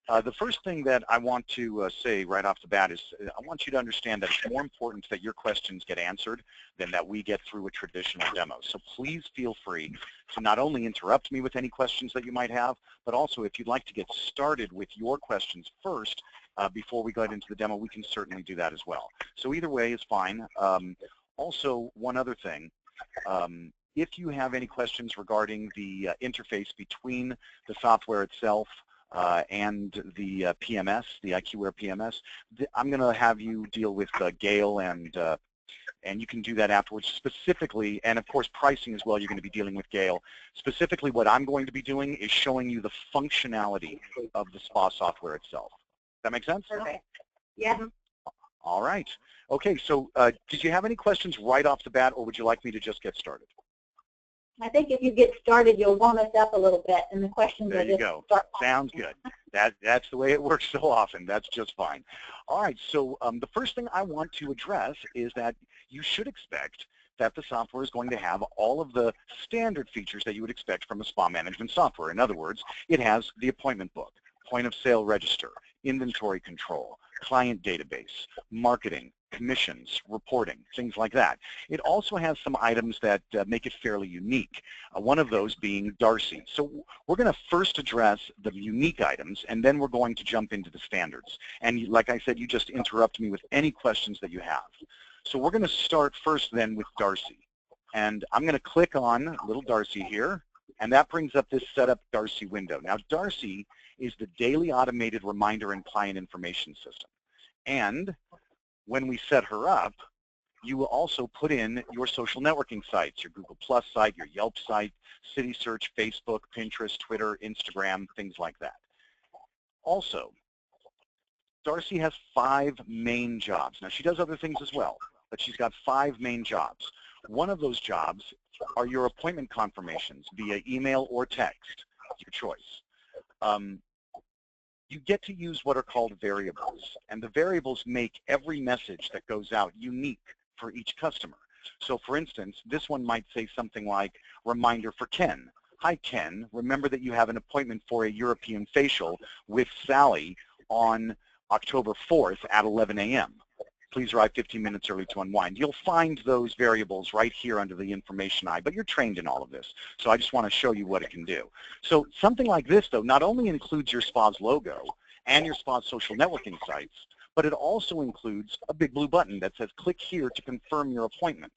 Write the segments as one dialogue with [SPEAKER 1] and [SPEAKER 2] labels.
[SPEAKER 1] The first thing that I want to say right off the bat is I want you to understand that it's more important that your questions get answered than that we get through a traditional demo. So please feel free to not only interrupt me with any questions that you might have, but also if you'd like to get started with your questions first before we go into the demo, we can certainly do that as well. So either way is fine. Also, one other thing. If you have any questions regarding the interface between the software itself and the PMS, the IQWare PMS, I'm going to have you deal with Gaelle, and you can do that afterwards. Specifically, and of course pricing as well, you're going to be dealing with Gaelle. Specifically, what I'm going to be doing is showing you the functionality of the SPA software itself. Does that make sense?
[SPEAKER 2] Okay. Yeah.
[SPEAKER 1] All right. Okay, so did you have any questions right off the bat, or would you like me to just get started?
[SPEAKER 2] I think if you get started, you'll warm us up a little bit, and the questions
[SPEAKER 1] there
[SPEAKER 2] will
[SPEAKER 1] you
[SPEAKER 2] just
[SPEAKER 1] go.
[SPEAKER 2] start.
[SPEAKER 1] Sounds good. That's the way it works so often. That's just fine. All right, so the first thing I want to address is that you should expect that the software is going to have all of the standard features that you would expect from a spa management software. In other words, it has the appointment book, point of sale register, inventory control, client database, marketing, commissions, reporting, things like that. It also has some items that make it fairly unique, one of those being Darcy. So we're going to first address the unique items, and then we're going to jump into the standards. And like I said, you just interrupt me with any questions that you have. So we're going to start first then with Darcy. And I'm going to click on little Darcy here, and that brings up this Setup Darcy window. Now Darcy is the daily automated reminder and client information system. And when we set her up, you will also put in your social networking sites, your Google Plus site, your Yelp site, City Search, Facebook, Pinterest, Twitter, Instagram, things like that. Also, Darcy has 5 main jobs. Now, she does other things as well, but she's got 5 main jobs. One of those jobs are your appointment confirmations via email or text, your choice. You get to use what are called variables, and the variables make every message that goes out unique for each customer. So for instance, this one might say something like, reminder for Ken. Hi Ken, remember that you have an appointment for a European facial with Sally on October 4th at 11 a.m. Please arrive 15 minutes early to unwind. You'll find those variables right here under the information eye, but you're trained in all of this. So I just want to show you what it can do. So something like this, though, not only includes your spa's logo and your spa's social networking sites, but it also includes a big blue button that says click here to confirm your appointment.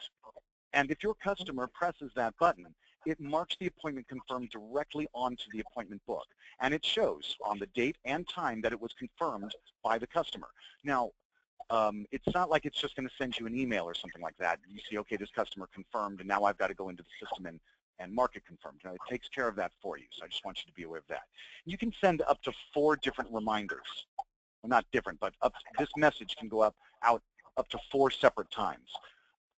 [SPEAKER 1] And if your customer presses that button, it marks the appointment confirmed directly onto the appointment book. And it shows on the date and time that it was confirmed by the customer. Now, it's not like it's just going to send you an email or something like that. You see, okay, this customer confirmed, and now I've got to go into the system and mark it confirmed. Now, it takes care of that for you, so I just want you to be aware of that. You can send up to 4 different reminders. Well, not different, but this message can go out up to 4 separate times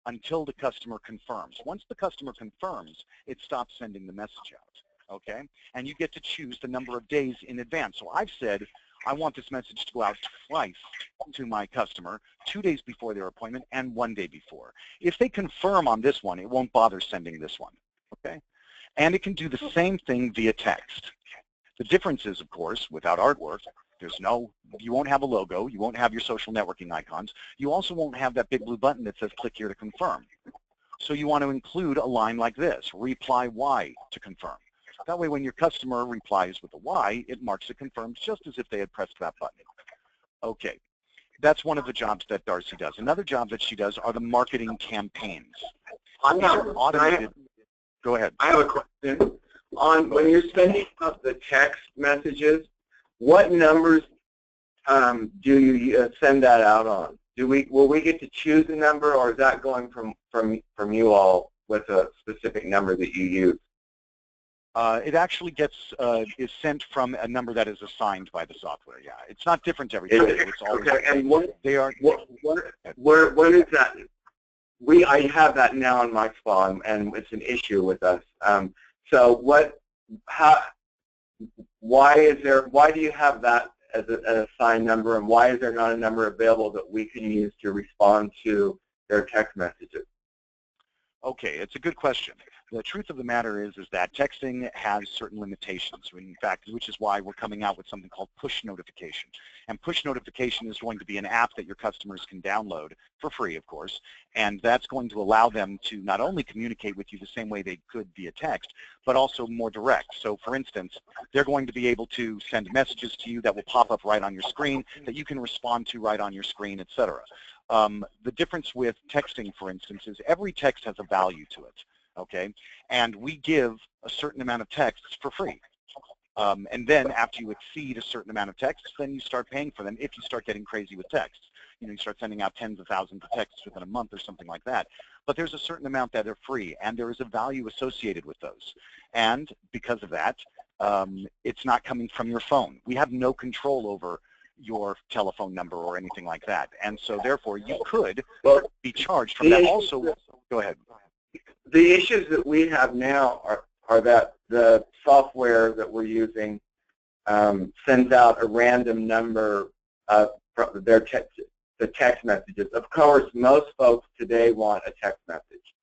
[SPEAKER 1] until the customer confirms. Once the customer confirms, it stops sending the message out, okay? And you get to choose the number of days in advance. So I've said, I want this message to go out twice to my customer, 2 days before their appointment and 1 day before. If they confirm on this one, it won't bother sending this one, okay? And it can do the same thing via text. The difference is, of course, without artwork, you won't have a logo, you won't have your social networking icons, you also won't have that big blue button that says click here to confirm. So you want to include a line like this, reply Y to confirm. That way when your customer replies with a Y, it marks it confirmed just as if they had pressed that button. Okay, that's one of the jobs that Darcy does. Another job that she does are the marketing campaigns. These are automated. Go ahead.
[SPEAKER 3] I have a question. When you're sending out the text messages, what numbers do you send that out on? Will we get to choose a number, or is that going from you all with a specific number that you use?
[SPEAKER 1] It actually is sent from a number that is assigned by the software. Yeah, it's not different every time. It's always
[SPEAKER 3] okay. And what is that? I have that now in my spa, and it's an issue with us. So why do you have that as an assigned number, and why is there not a number available that we can use to respond to their text messages?
[SPEAKER 1] Okay, it's a good question. The truth of the matter is that texting has certain limitations, in fact, which is why we're coming out with something called push notification. And push notification is going to be an app that your customers can download for free, of course, and that's going to allow them to not only communicate with you the same way they could via text, but also more direct. So for instance, they're going to be able to send messages to you that will pop up right on your screen, that you can respond to right on your screen, etc. The difference with texting, for instance, is every text has a value to it. Okay, and we give a certain amount of texts for free. And then after you exceed a certain amount of texts, then you start paying for them if you start getting crazy with texts. You know, you start sending out tens of thousands of texts within a month or something like that. But there's a certain amount that are free, and there is a value associated with those. And because of that, it's not coming from your phone. We have no control over your telephone number or anything like that. And so therefore, you could be charged from that. Also, go ahead.
[SPEAKER 3] The issues that we have now are that the software that we're using sends out a random number of the text messages. Of course, most folks today want a text message.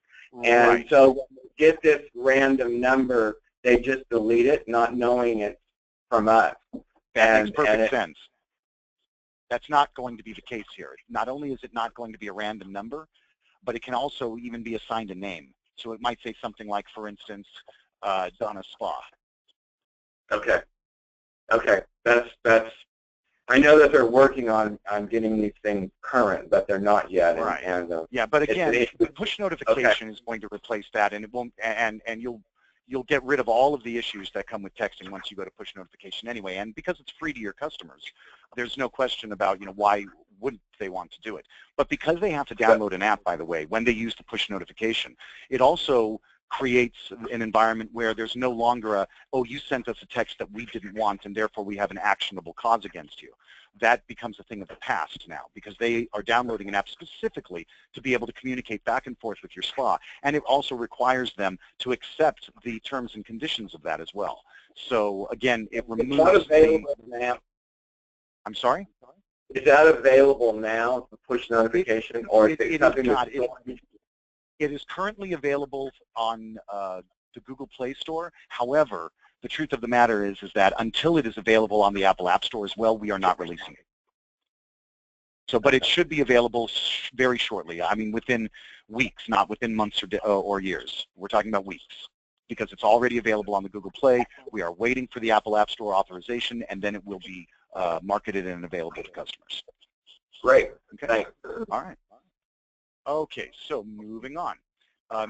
[SPEAKER 3] And
[SPEAKER 1] right.
[SPEAKER 3] So when they get this random number, they just delete it, not knowing it from us.
[SPEAKER 1] That makes perfect sense. That's not going to be the case here. Not only is it not going to be a random number, but it can also even be assigned a name. So it might say something like, for instance, Donna Spa.
[SPEAKER 3] Okay. Okay. That's. I know that they're working on getting these things current, but they're not yet.
[SPEAKER 1] Right.
[SPEAKER 3] And
[SPEAKER 1] yeah, but again, the push notification is going to replace that, and it won't. And you'll get rid of all of the issues that come with texting once you go to push notification anyway. And because it's free to your customers, there's no question about, you know, why wouldn't they want to do it. But because they have to download an app, by the way, when they use the push notification, it also creates an environment where there's no longer a, oh, you sent us a text that we didn't want and therefore we have an actionable cause against you. That becomes a thing of the past now because they are downloading an app specifically to be able to communicate back and forth with your spa. And it also requires them to accept the terms and conditions of that as well. So again, it removes
[SPEAKER 3] now.
[SPEAKER 1] I'm sorry?
[SPEAKER 3] Is that available now, the push notification, or is it something that's...
[SPEAKER 1] It is currently available on the Google Play Store. However, the truth of the matter is that until it is available on the Apple App Store as well, we are not releasing it. So, but it should be available very shortly. I mean, within weeks, not within months or years. We're talking about weeks because it's already available on the Google Play. We are waiting for the Apple App Store authorization, and then it will be marketed and available to customers.
[SPEAKER 3] Great.
[SPEAKER 1] Okay.
[SPEAKER 3] Thanks.
[SPEAKER 1] All right. Okay, so moving on.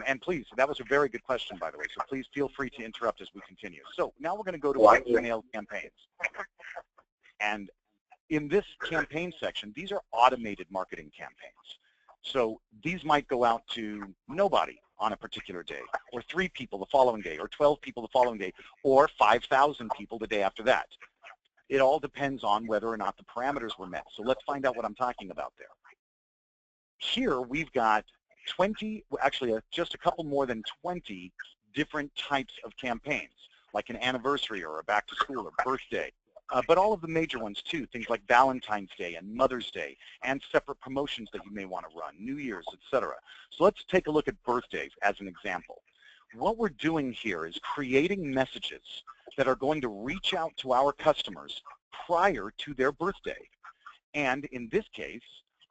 [SPEAKER 1] And please, that was a very good question, by the way, so please feel free to interrupt as we continue. So now we're going to go to our email campaigns. And in this campaign section, these are automated marketing campaigns. So these might go out to nobody on a particular day, or 3 people the following day, or 12 people the following day, or 5,000 people the day after that. It all depends on whether or not the parameters were met. So let's find out what I'm talking about there. Here we've got 20, actually just a couple more than 20 different types of campaigns, like an anniversary or a back to school or birthday, but all of the major ones too, things like Valentine's Day and Mother's Day and separate promotions that you may want to run, New Year's, etc. So let's take a look at birthdays as an example. What we're doing here is creating messages that are going to reach out to our customers prior to their birthday. And in this case,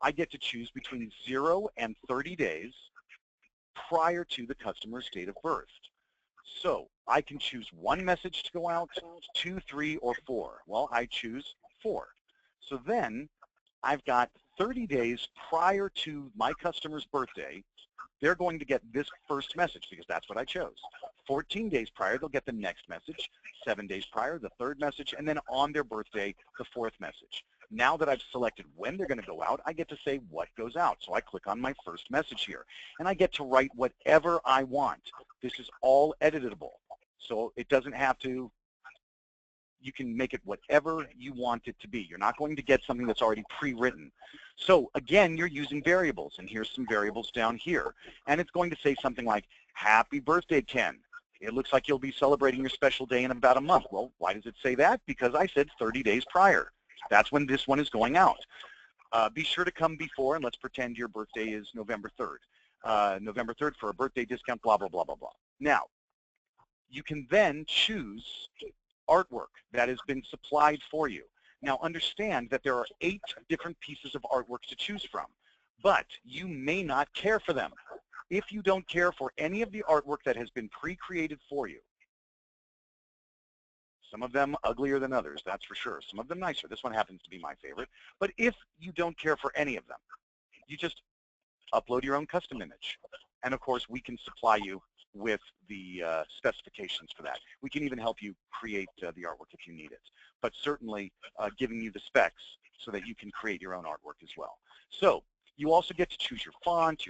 [SPEAKER 1] I get to choose between 0 and 30 days prior to the customer's date of birth. So I can choose 1 message to go out, 2, 3, or 4. Well, I choose 4. So then I've got 30 days prior to my customer's birthday. They're going to get this first message because that's what I chose. 14 days prior, they'll get the next message. 7 days prior, the 3rd message, and then on their birthday, the 4th message. Now that I've selected when they're going to go out, I get to say what goes out. So I click on my first message here, and I get to write whatever I want. This is all editable, so it doesn't have to, you can make it whatever you want it to be. You're not going to get something that's already pre-written. So again, you're using variables, and here's some variables down here. And it's going to say something like, happy birthday, Ken. It looks like you'll be celebrating your special day in about a month. Well, why does it say that? Because I said 30 days prior. That's when this one is going out. Be sure to come before, and let's pretend your birthday is November 3rd. November 3rd for a birthday discount, blah, blah, blah, blah, blah. Now, you can then choose artwork that has been supplied for you. Now, understand that there are 8 different pieces of artwork to choose from, but you may not care for them. If you don't care for any of the artwork that has been pre-created for you, some of them uglier than others, that's for sure. Some of them nicer. This one happens to be my favorite. But if you don't care for any of them, you just upload your own custom image. And of course, we can supply you with the specifications for that. We can even help you create the artwork if you need it. But certainly giving you the specs so that you can create your own artwork as well. So you also get to choose your font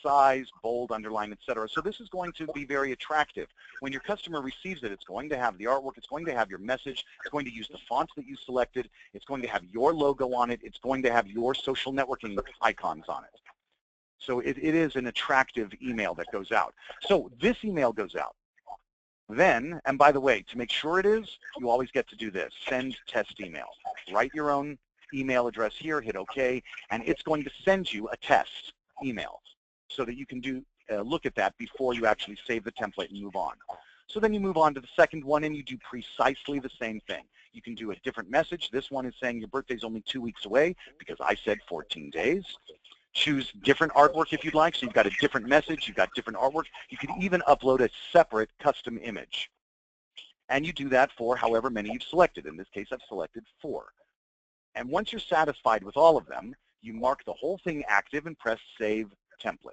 [SPEAKER 1] size, bold, underline, etc. So this is going to be very attractive. When your customer receives it, it's going to have the artwork, it's going to have your message, it's going to use the fonts that you selected, it's going to have your logo on it, it's going to have your social networking icons on it. So it is an attractive email that goes out. So this email goes out. Then, and by the way, to make sure it is, you always get to do this, send test email. Write your own email address here, hit OK, and it's going to send you a test email so that you can look at that before you actually save the template and move on. So then you move on to the second one and you do precisely the same thing. You can do a different message. This one is saying your birthday's only 2 weeks away because I said 14 days. Choose different artwork if you'd like. So you've got a different message, you've got different artwork. You can even upload a separate custom image. And you do that for however many you've selected. In this case, I've selected 4. And once you're satisfied with all of them, you mark the whole thing active and press Save Template.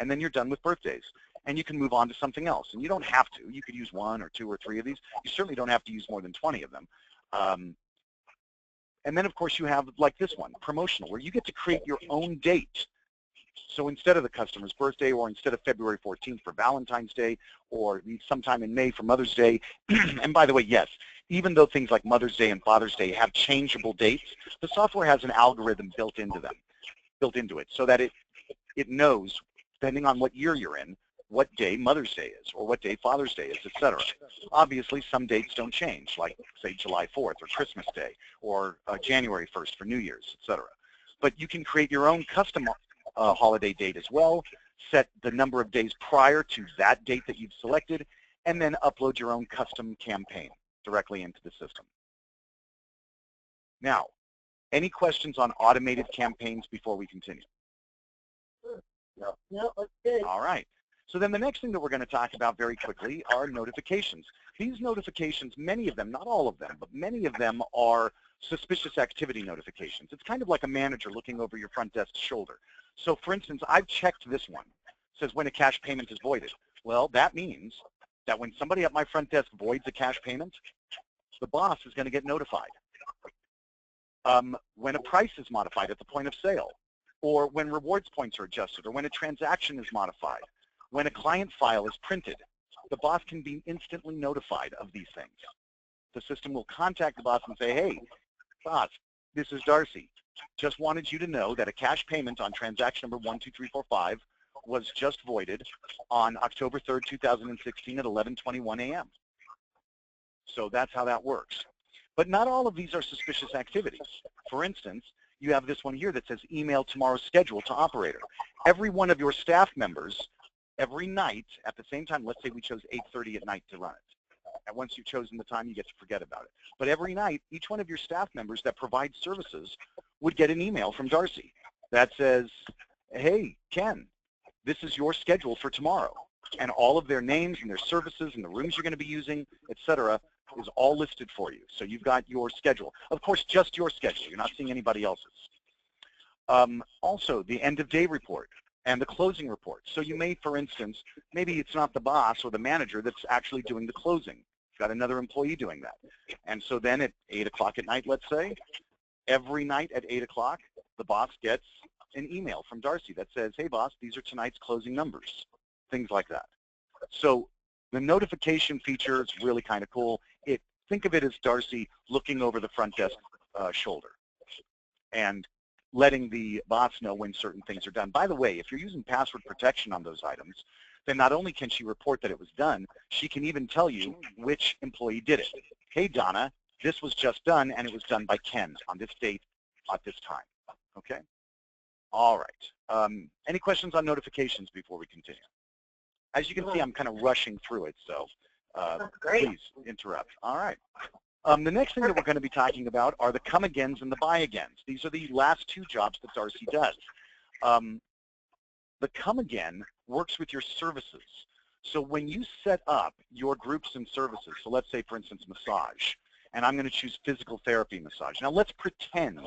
[SPEAKER 1] And then you're done with birthdays. And you can move on to something else. And you don't have to. You could use 1 or 2 or 3 of these. You certainly don't have to use more than 20 of them. And then, of course, you have, like this one, promotional, where you get to create your own date. So instead of the customer's birthday, or instead of February 14th for Valentine's Day, or sometime in May for Mother's Day, and by the way, yes, even though things like Mother's Day and Father's Day have changeable dates, the software has an algorithm built into it, so that it knows, depending on what year you're in, what day Mother's Day is, or what day Father's Day is, etc. Obviously, some dates don't change, like, say, July 4th, or Christmas Day, or January 1st for New Year's, etc. But you can create your own custom holiday date as well, set the number of days prior to that date that you've selected, and then upload your own custom campaign directly into the system. Now, any questions on automated campaigns before we continue?
[SPEAKER 2] No, that's good.
[SPEAKER 1] All right. So then the next thing that we're going to talk about very quickly are notifications. These notifications, many of them, not all of them, but many of them are suspicious activity notifications. It's kind of like a manager looking over your front desk's shoulder. So for instance, I've checked this one. It says when a cash payment is voided. Well, that means that when somebody at my front desk voids a cash payment, the boss is going to get notified. When a price is modified at the point of sale, or when rewards points are adjusted, or when a transaction is modified, when a client file is printed, the boss can be instantly notified of these things. The system will contact the boss and say, hey, boss, this is Darcy. Just wanted you to know that a cash payment on transaction number 12345 was just voided on October 3rd, 2016 at 11:21 a.m. So that's how that works. But not all of these are suspicious activities. For instance, you have this one here that says email tomorrow's schedule to operator. Every one of your staff members, every night at the same time, let's say we chose 8:30 at night to run it. And once you've chosen the time, you get to forget about it. But every night, each one of your staff members that provide services would get an email from Darcy that says, hey, Ken, this is your schedule for tomorrow. And all of their names and their services and the rooms you're going to be using, etc., is all listed for you. So you've got your schedule. Of course, just your schedule. You're not seeing anybody else's. Also, the end of day report and the closing report. So you may, for instance, maybe it's not the boss or the manager that's actually doing the closing. You've got another employee doing that. And so then at 8 o'clock at night, let's say, every night at 8 o'clock, the boss gets an email from Darcy that says, hey, boss, these are tonight's closing numbers, things like that. So the notification feature is really kind of cool. Think of it as Darcy looking over the front desk shoulder and letting the boss know when certain things are done. By the way, if you're using password protection on those items, then not only can she report that it was done, she can even tell you which employee did it. Hey, Donna, this was just done, and it was done by Ken on this date at this time. Okay? All right. Any questions on notifications before we continue? As you can see, I'm kind of rushing through it, so please interrupt. All right. The next thing that we're going to be talking about are the come-agains and the buy-agains. These are the last two jobs that Darcy does. The come-again works with your services. So when you set up your groups and services, so let's say, for instance, massage, and I'm going to choose physical therapy massage. Now, let's pretend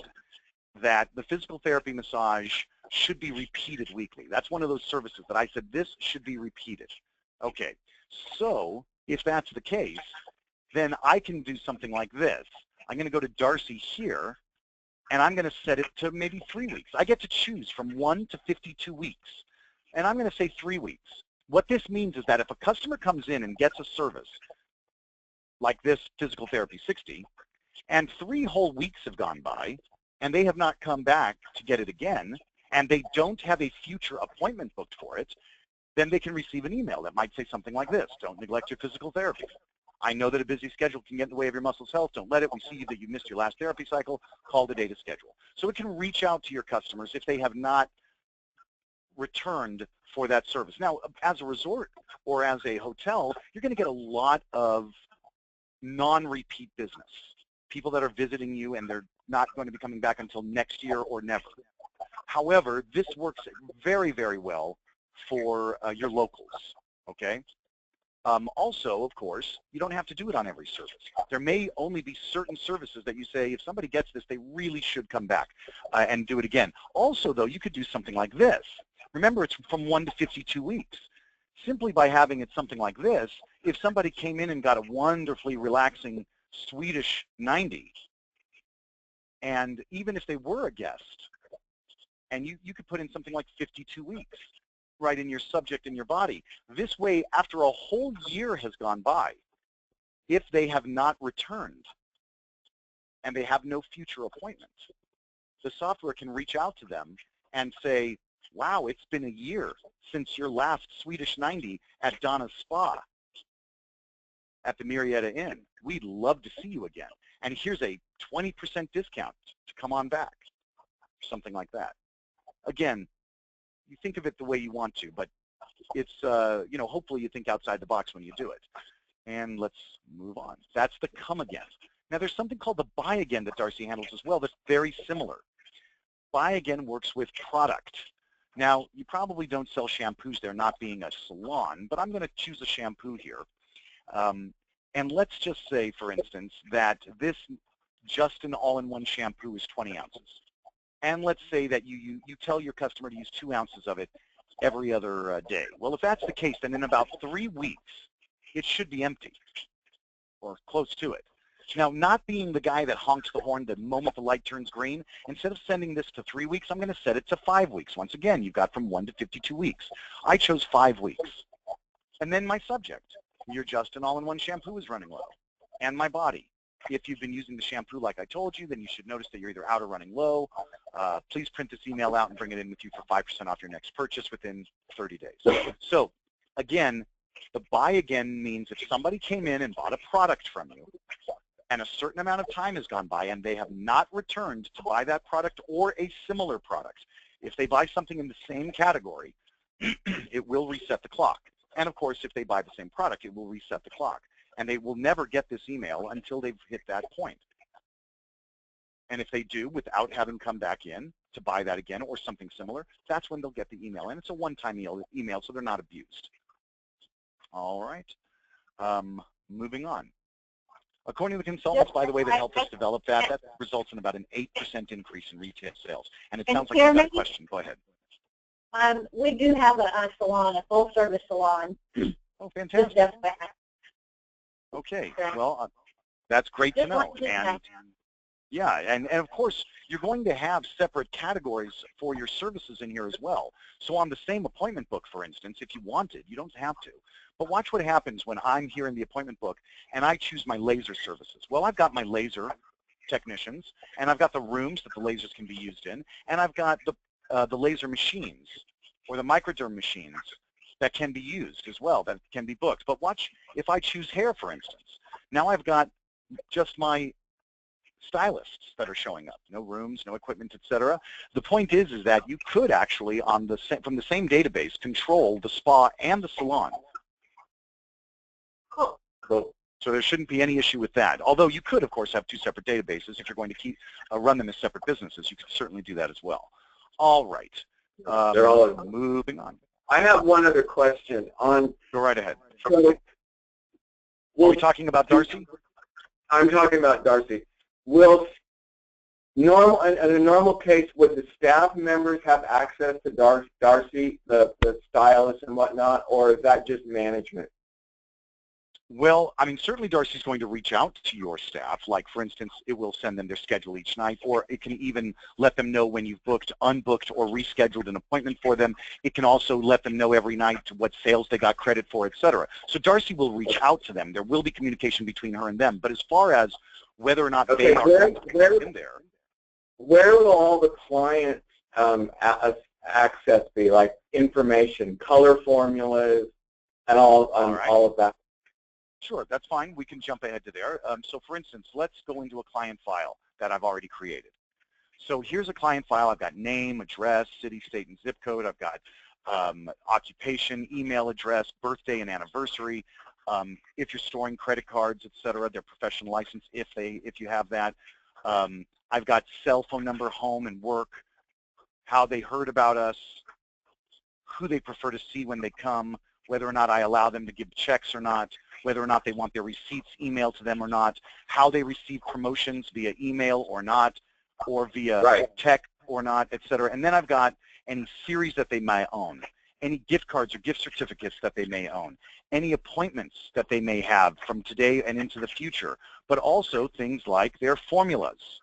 [SPEAKER 1] that the physical therapy massage should be repeated weekly. That's one of those services that I said this should be repeated. Okay, so if that's the case, then I can do something like this. I'm going to go to Darcy here, and I'm going to set it to maybe 3 weeks. I get to choose from 1 to 52 weeks, and I'm going to say 3 weeks. What this means is that if a customer comes in and gets a service like this physical therapy 60, and 3 whole weeks have gone by, and they have not come back to get it again, and they don't have a future appointment booked for it, then they can receive an email that might say something like this: don't neglect your physical therapy. I know that a busy schedule can get in the way of your muscles' health. Don't let it. We see that you missed your last therapy cycle. Call today to schedule. So it can reach out to your customers if they have not returned for that service. Now, as a resort or as a hotel, you're going to get a lot of non-repeat business. People that are visiting you and they're not going to be coming back until next year or never. However, this works very, very well for your locals, okay? Also, of course, you don't have to do it on every service. There may only be certain services that you say, if somebody gets this, they really should come back and do it again. Also, though, you could do something like this. Remember, it's from 1 to 52 weeks. Simply by having it something like this, if somebody came in and got a wonderfully relaxing Swedish 90, and even if they were a guest, and you could put in something like 52 weeks, right in your subject in your body. This way, after a whole year has gone by, if they have not returned and they have no future appointments, the software can reach out to them and say, wow, it's been a year since your last Swedish 90 at Donna's Spa at the Murietta Inn. We'd love to see you again. And here's a 20% discount to come on back, something like that. Again, you think of it the way you want to, but it's, you know, hopefully you think outside the box when you do it. And let's move on. That's the come again. Now there's something called the buy again that Darcy handles as well that's very similar. Buy again works with product. Now, you probably don't sell shampoos there, not being a salon, but I'm going to choose a shampoo here. And let's just say, for instance, that this just an all-in-one shampoo is 20 ounces. And let's say that you tell your customer to use 2 ounces of it every other day. Well, if that's the case, then in about 3 weeks, it should be empty or close to it. Now, not being the guy that honks the horn the moment the light turns green, instead of sending this to 3 weeks, I'm going to set it to 5 weeks. Once again, you've got from 1 to 52 weeks. I chose 5 weeks. And then my subject, your just an all-in-one shampoo is running low. And my body. If you've been using the shampoo like I told you, then you should notice that you're either out or running low. Please print this email out and bring it in with you for 5% off your next purchase within 30 days. So, again, the buy again means if somebody came in and bought a product from you, and a certain amount of time has gone by and they have not returned to buy that product or a similar product, if they buy something in the same category, it will reset the clock. And of course, if they buy the same product, it will reset the clock. And they will never get this email until they've hit that point. And if they do, without having come back in to buy that again or something similar, that's when they'll get the email. And it's a one-time email, so they're not abused. All right. Moving on. According to the consultants, by the way, that helped us develop that, that results in about an 8% increase in retail sales. And it sounds like you've got a question. Go ahead.
[SPEAKER 2] We do have a salon, a full-service salon.
[SPEAKER 1] Oh, fantastic. Okay, well, that's great to know. And yeah, and of course, you're going to have separate categories for your services in here as well. So on the same appointment book, for instance, if you wanted, you don't have to. But watch what happens when I'm here in the appointment book and I choose my laser services. Well, I've got my laser technicians, and I've got the rooms that the lasers can be used in, and I've got the laser machines or the microderm machines that can be used as well, that can be booked. But watch, if I choose hair, for instance, now I've got just my stylists that are showing up. No rooms, no equipment, etc. The point is that you could actually, from the same database, control the spa and the salon.
[SPEAKER 3] Cool.
[SPEAKER 1] So there shouldn't be any issue with that. Although you could, of course, have two separate databases. If you're going to run them as separate businesses, you could certainly do that as well. All right.
[SPEAKER 3] They're all
[SPEAKER 1] moving on.
[SPEAKER 3] I have one other question on.
[SPEAKER 1] Go right ahead.
[SPEAKER 3] So,
[SPEAKER 1] Are we talking about Darcy?
[SPEAKER 3] I'm talking about Darcy. Will in a normal case, would the staff members have access to Darcy, the stylist and whatnot, or is that just management?
[SPEAKER 1] Well, I mean, certainly Darcy's going to reach out to your staff. Like, for instance, it will send them their schedule each night, or it can even let them know when you've booked, unbooked, or rescheduled an appointment for them. It can also let them know every night what sales they got credit for, etc. So Darcy will reach out to them. There will be communication between her and them. But as far as whether or not they are going to be in there,
[SPEAKER 3] where will all the client access be? Like information, color formulas, and all of that.
[SPEAKER 1] Sure, that's fine. We can jump ahead to there. So for instance, let's go into a client file that I've already created. So here's a client file. I've got name, address, city, state, and zip code. I've got occupation, email address, birthday and anniversary. If you're storing credit cards, etc., their professional license, if you have that. I've got cell phone number, home and work, how they heard about us, who they prefer to see when they come, whether or not I allow them to give checks or not, whether or not they want their receipts emailed to them or not, how they receive promotions via email or not, or via text or not, etc. And then I've got any series that they may own, any gift cards or gift certificates that they may own, any appointments that they may have from today and into the future, but also things like their formulas.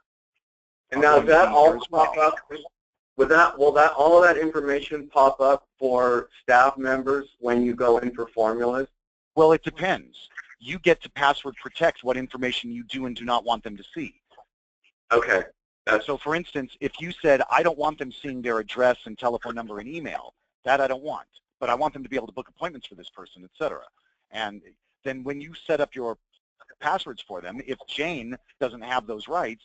[SPEAKER 3] And now does that all pop up? Will all of that information pop up for staff members when you go in for formulas?
[SPEAKER 1] Well, it depends. You get to password protect what information you do and do not want them to see.
[SPEAKER 3] Okay.
[SPEAKER 1] So for instance, if you said, I don't want them seeing their address and telephone number and email, that I don't want, but I want them to be able to book appointments for this person, etc. And then when you set up your passwords for them, if Jane doesn't have those rights,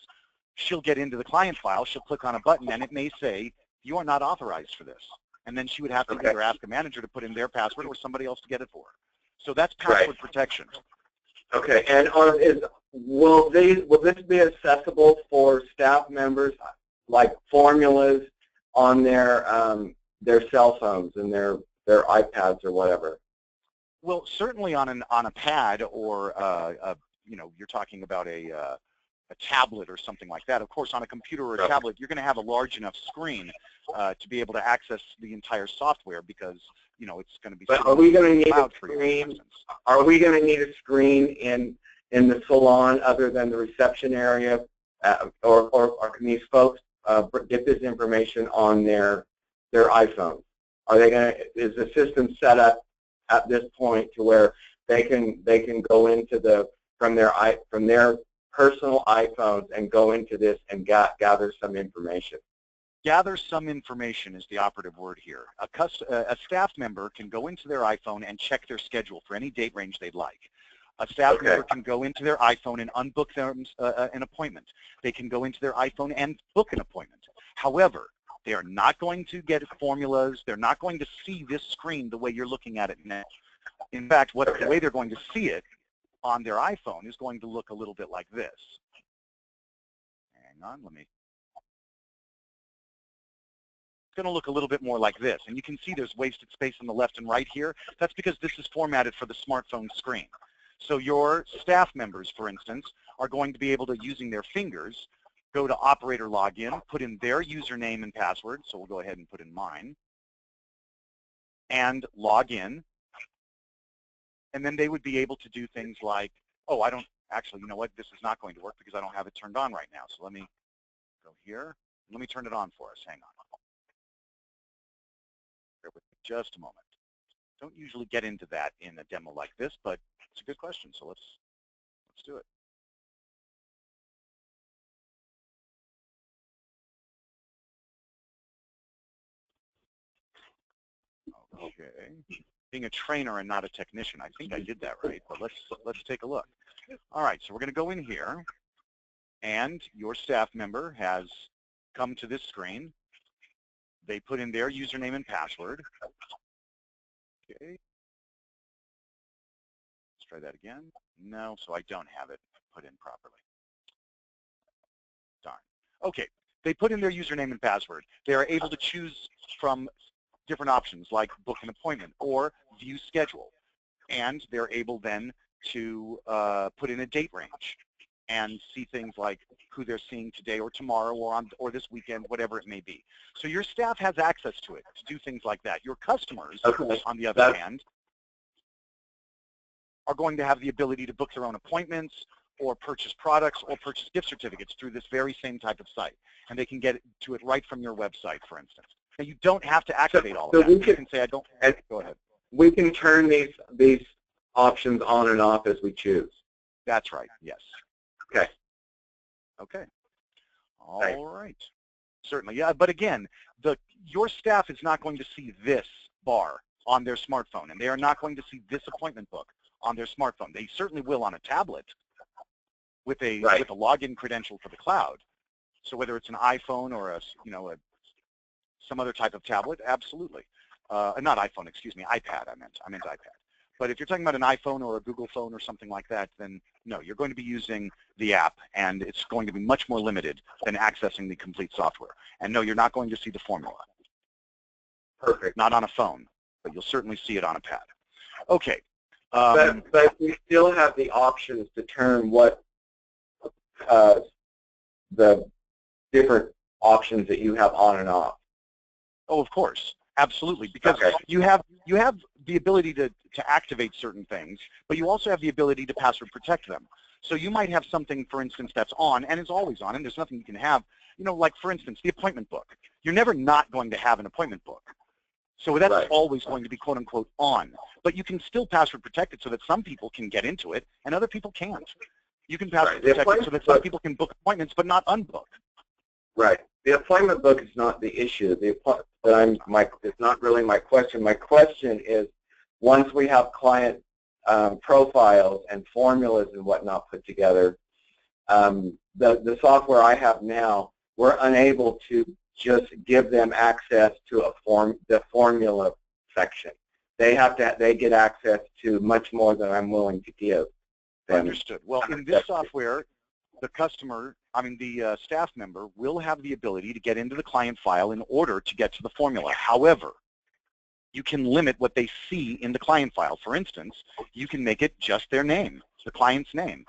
[SPEAKER 1] she'll get into the client file, she'll click on a button, and it may say, you are not authorized for this. And then she would have to either ask a manager to put in their password or somebody else to get it for her. So that's password protection.
[SPEAKER 3] Okay, and will this be accessible for staff members, like formulas on their cell phones and their iPads or whatever?
[SPEAKER 1] Well, certainly on a pad or you're talking about a tablet or something like that. Of course, on a computer or a tablet, you're going to have a large enough screen to be able to access the entire software because it's going to be.
[SPEAKER 3] But are we going to need a screen? Are we going to need a screen in the salon other than the reception area, or can these folks get this information on their iPhone? Are they going to? Is the system set up at this point to where they can go into from their personal iPhones and go into this and gather some information?
[SPEAKER 1] Gather some information is the operative word here. A staff member can go into their iPhone and check their schedule for any date range they'd like. A staff member can go into their iPhone and unbook them an appointment. They can go into their iPhone and book an appointment. However, they are not going to get formulas. They're not going to see this screen the way you're looking at it now. In fact, the way they're going to see it on their iPhone is going to look a little bit like this. Hang on, it's going to look a little bit more like this. And you can see there's wasted space on the left and right here. That's because this is formatted for the smartphone screen. So your staff members, for instance, are going to be able to, using their fingers, go to operator login, put in their username and password. So we'll go ahead and put in mine. And log in. And then they would be able to do things like, oh, actually, you know what? This is not going to work because I don't have it turned on right now. So let me go here. Let me turn it on for us. Hang on. Bear with me just a moment. Don't usually get into that in a demo like this, but it's a good question, so let's do it. Okay. Being a trainer and not a technician, I think I did that right, but let's take a look. All right, so we're going to go in here. And your staff member has come to this screen. They put in their username and password. Okay. Let's try that again. No, so I don't have it put in properly. Darn. Okay. They put in their username and password. They are able to choose from different options like book an appointment or view schedule. And they're able then to put in a date range and see things like who they're seeing today or tomorrow or this weekend, whatever it may be. So your staff has access to it to do things like that. Your customers, on the other hand, are going to have the ability to book their own appointments or purchase products or purchase gift certificates through this very same type of site. And they can get to it right from your website, for instance. Now, you don't have to activate all of that. You can say, I don't. Go ahead.
[SPEAKER 3] We can turn these options on and off as we choose.
[SPEAKER 1] That's right, yes.
[SPEAKER 3] Okay.
[SPEAKER 1] Okay. All right. Certainly, yeah. But again, your staff is not going to see this bar on their smartphone, and they are not going to see this appointment book on their smartphone. They certainly will on a tablet with a login credential for the cloud. So whether it's an iPhone or some other type of tablet, absolutely. Not iPhone, excuse me, iPad. I meant iPad. But if you're talking about an iPhone or a Google phone or something like that, then no, you're going to be using the app, and it's going to be much more limited than accessing the complete software. And no, you're not going to see the formula.
[SPEAKER 3] Perfect.
[SPEAKER 1] Not on a phone, but you'll certainly see it on a pad. Okay.
[SPEAKER 3] But we still have the options to turn what the different options that you have on and off.
[SPEAKER 1] Oh, of course. Absolutely, because you have the ability to activate certain things, but you also have the ability to password protect them. So you might have something, for instance, that's on and is always on, and there's nothing you can have, like, for instance, the appointment book. You're never not going to have an appointment book. So that's always going to be, quote unquote, on. But you can still password protect it so that some people can get into it and other people can't. You can password protect it so that some people can book appointments but not unbook.
[SPEAKER 3] Right. The appointment book is not the issue. It's not really my question. My question is, once we have client profiles and formulas and whatnot put together, the software I have now, we're unable to just give them access to the formula section. They get access to much more than I'm willing to give them.
[SPEAKER 1] Understood. Well, in this software, the staff member will have the ability to get into the client file in order to get to the formula. However, you can limit what they see in the client file. For instance, you can make it just their name, the client's name.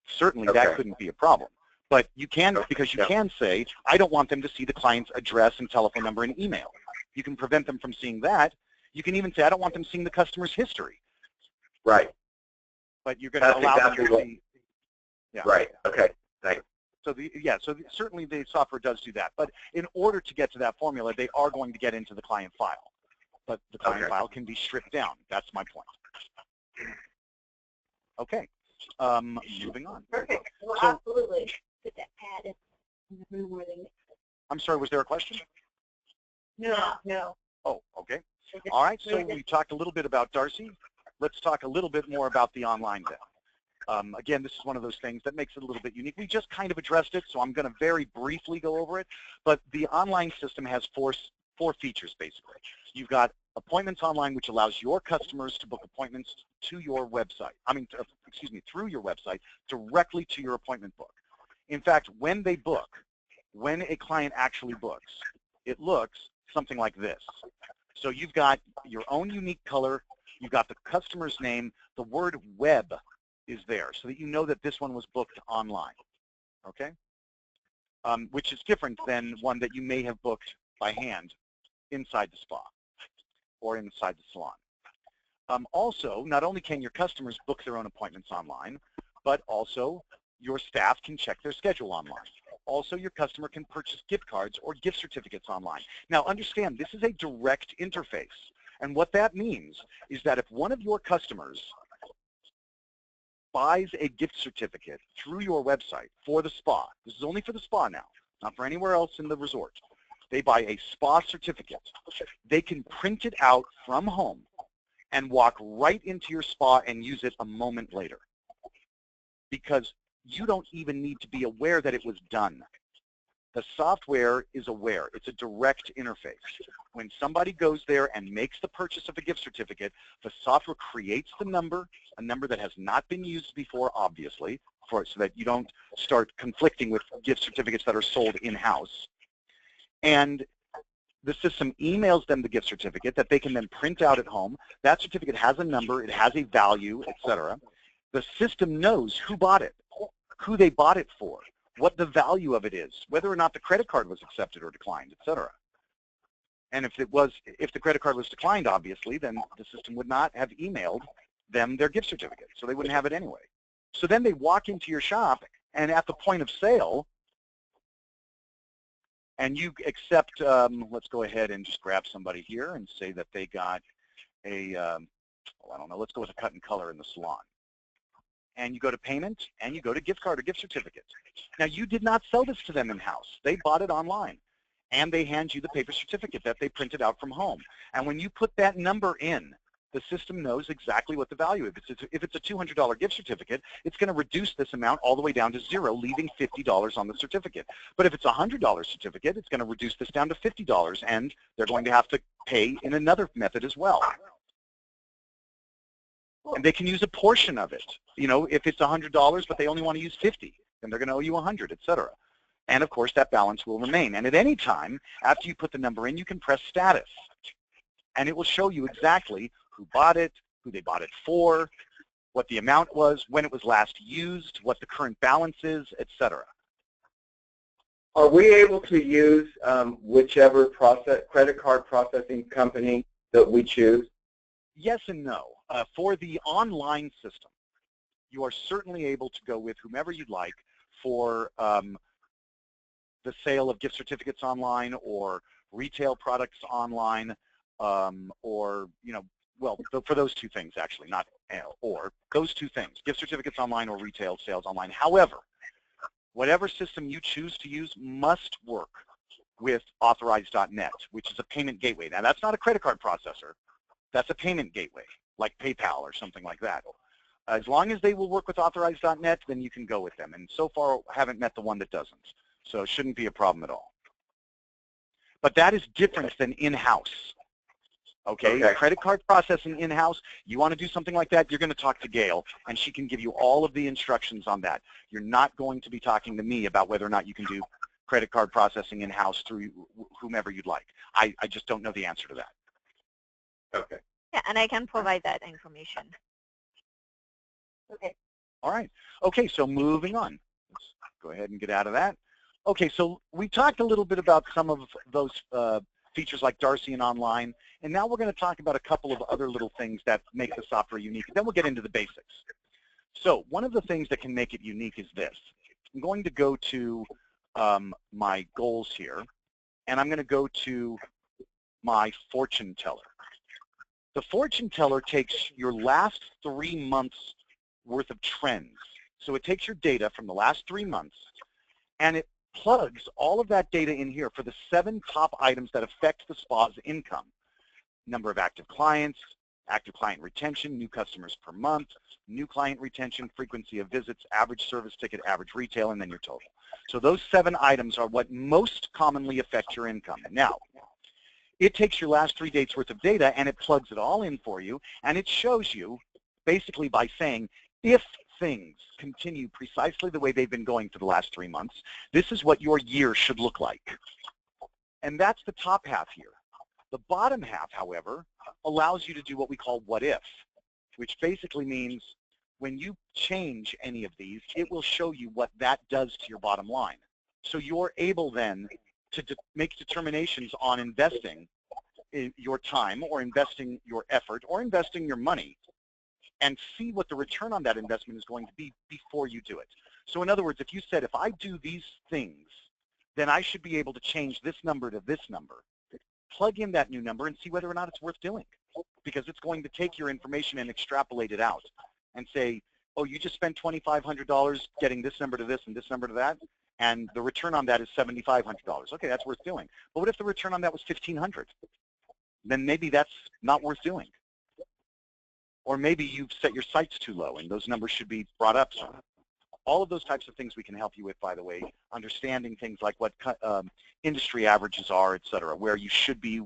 [SPEAKER 1] Certainly that couldn't be a problem. But you can, because you can say, I don't want them to see the client's address and telephone number and email. You can prevent them from seeing that. You can even say, I don't want them seeing the customer's history.
[SPEAKER 3] Right.
[SPEAKER 1] But you're going to allow them to see.
[SPEAKER 3] Yeah. Right. Okay. Thanks.
[SPEAKER 1] So certainly the software does do that. But in order to get to that formula, they are going to get into the client file. But the client file can be stripped down. That's my point. Okay. Moving on.
[SPEAKER 2] Perfect. Well, absolutely. Put that pad in the room where they mix it.
[SPEAKER 1] I'm sorry, was there a question?
[SPEAKER 2] No.
[SPEAKER 1] Oh, okay. All right, so we talked a little bit about Darcy. Let's talk a little bit more about the online then. Again, this is one of those things that makes it a little bit unique. We just kind of addressed it, so I'm going to very briefly go over it. But the online system has four features, basically. You've got Appointments Online, which allows your customers to book appointments to your website. Through your website, directly to your appointment book. In fact, when a client actually books, it looks something like this. So you've got your own unique color, you've got the customer's name, the word web is there, so that you know that this one was booked online, okay? Which is different than one that you may have booked by hand inside the spa or inside the salon. Also, not only can your customers book their own appointments online, but also your staff can check their schedule online. Also, your customer can purchase gift cards or gift certificates online. Now, understand, this is a direct interface. And what that means is that if one of your customers buys a gift certificate through your website for the spa, this is only for the spa now, not for anywhere else in the resort. They buy a spa certificate. They can print it out from home and walk right into your spa and use it a moment later. Because you don't even need to be aware that it was done. The software is aware. It's a direct interface. When somebody goes there and makes the purchase of a gift certificate, the software creates the number, a number that has not been used before, obviously, so that you don't start conflicting with gift certificates that are sold in-house. And the system emails them the gift certificate that they can then print out at home. That certificate has a number, it has a value, etc. The system knows who bought it, who they bought it for, what the value of it is, whether or not the credit card was accepted or declined, etc. And if the credit card was declined, obviously, then the system would not have emailed them their gift certificate, so they wouldn't have it anyway. So then they walk into your shop, and at the point of sale, and you accept, let's go ahead and just grab somebody here and say that they got a, I don't know, let's go with a cut and color in the salon. And you go to payment, and you go to gift card or gift certificate. Now, you did not sell this to them in-house. They bought it online, and they hand you the paper certificate that they printed out from home. And when you put that number in, the system knows exactly what the value is. If it's a $200 gift certificate, it's going to reduce this amount all the way down to zero, leaving $50 on the certificate. But if it's a $100 certificate, it's going to reduce this down to $50, and they're going to have to pay in another method as well. And they can use a portion of it. You know, if it's $100, but they only want to use 50, then they're going to owe you 100, etc. And of course, that balance will remain. And at any time, after you put the number in, you can press status. And it will show you exactly who bought it, who they bought it for, what the amount was, when it was last used, what the current balance is, etc.
[SPEAKER 3] Are we able to use whichever credit card processing company that we choose?
[SPEAKER 1] Yes and no. For the online system, you are certainly able to go with whomever you'd like for the sale of gift certificates online or retail products online, or, you know, well, for those two things, actually, not or, those two things, gift certificates online or retail sales online. However, whatever system you choose to use must work with Authorize.net, which is a payment gateway. Now, that's not a credit card processor. That's a payment gateway, like PayPal or something like that. As long as they will work with Authorize.net, then you can go with them. And so far, I haven't met the one that doesn't. So it shouldn't be a problem at all. But that is different than in-house. Okay? Credit card processing in-house, you want to do something like that, you're going to talk to Gaelle, and she can give you all of the instructions on that. You're not going to be talking to me about whether or not you can do credit card processing in-house through whomever you'd like. I just don't know the answer to that.
[SPEAKER 3] Okay.
[SPEAKER 4] Yeah, and I can provide that information.
[SPEAKER 2] Okay.
[SPEAKER 1] All right. Okay, so moving on. Let's go ahead and get out of that. Okay, so we talked a little bit about some of those features like Darcy and Online, and now we're going to talk about a couple of other little things that make the software unique. Then we'll get into the basics. So one of the things that can make it unique is this. I'm going to go to my goals here, and I'm going to go to my fortune teller. The fortune teller takes your last 3 months worth of trends. So it takes your data from the last 3 months, and it plugs all of that data in here for the 7 top items that affect the spa's income. Number of active client retention, new customers per month, new client retention, frequency of visits, average service ticket, average retail, and then your total. So those 7 items are what most commonly affect your income. Now, it takes your last 3 dates worth of data and it plugs it all in for you, and it shows you basically by saying, if things continue precisely the way they've been going for the last 3 months, this is what your year should look like. And that's the top half here. The bottom half, however, allows you to do what we call what if, which basically means when you change any of these, it will show you what that does to your bottom line. So you're able then to make determinations on investing your time or investing your effort or investing your money and see what the return on that investment is going to be before you do it. So in other words, if you said, if I do these things, then I should be able to change this number to this number, plug in that new number and see whether or not it's worth doing, because it's going to take your information and extrapolate it out and say, oh, you just spent $2,500 getting this number to this and this number to that, and the return on that is $7,500. Okay, that's worth doing. But what if the return on that was $1,500? Then maybe that's not worth doing. Or maybe you've set your sights too low and those numbers should be brought up some. All of those types of things we can help you with, by the way, understanding things like what industry averages are, et cetera, where you should be,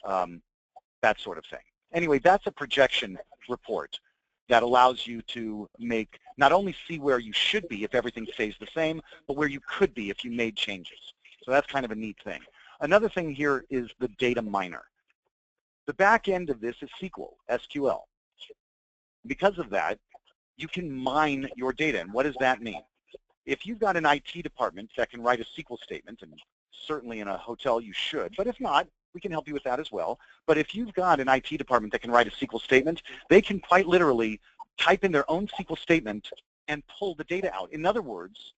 [SPEAKER 1] that sort of thing. Anyway, that's a projection report that allows you to make, not only see where you should be if everything stays the same, but where you could be if you made changes. So that's kind of a neat thing. Another thing here is the data miner. The back end of this is SQL. Because of that, you can mine your data. And what does that mean? If you've got an IT department that can write a SQL statement, and certainly in a hotel you should, but if not, we can help you with that as well. But if you've got an IT department that can write a SQL statement, they can quite literally type in their own SQL statement and pull the data out. In other words,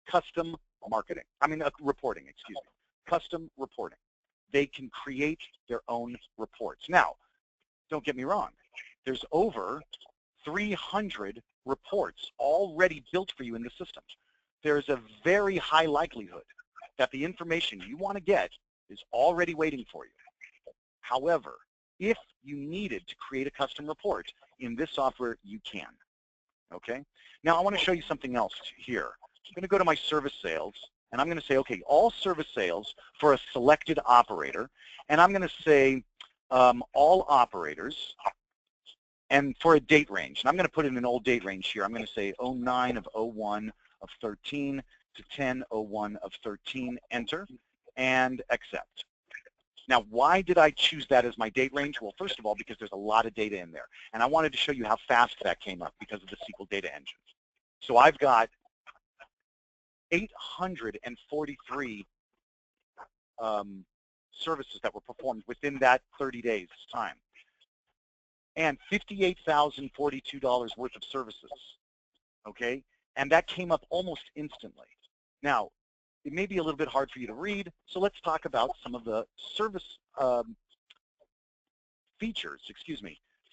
[SPEAKER 1] custom reporting, excuse me, custom reporting. They can create their own reports. Now, don't get me wrong, there's over 300 reports already built for you in the system. There's a very high likelihood that the information you want to get is already waiting for you. However, if you needed to create a custom report in this software, you can. Okay? Now I want to show you something else here. I'm going to go to my service sales, and I'm going to say, okay, all service sales for a selected operator, and I'm going to say all operators, and for a date range. And I'm going to put in an old date range here. I'm going to say 09 of 01 of 13 to 10/01 of 13, enter, and accept. Now, why did I choose that as my date range? Well, first of all, because there's a lot of data in there. And I wanted to show you how fast that came up because of the SQL data engine. So I've got 843 services that were performed within that 30 days time, and $58,042 worth of services, okay? And that came up almost instantly. Now, it may be a little bit hard for you to read, so let's talk about some of the service features,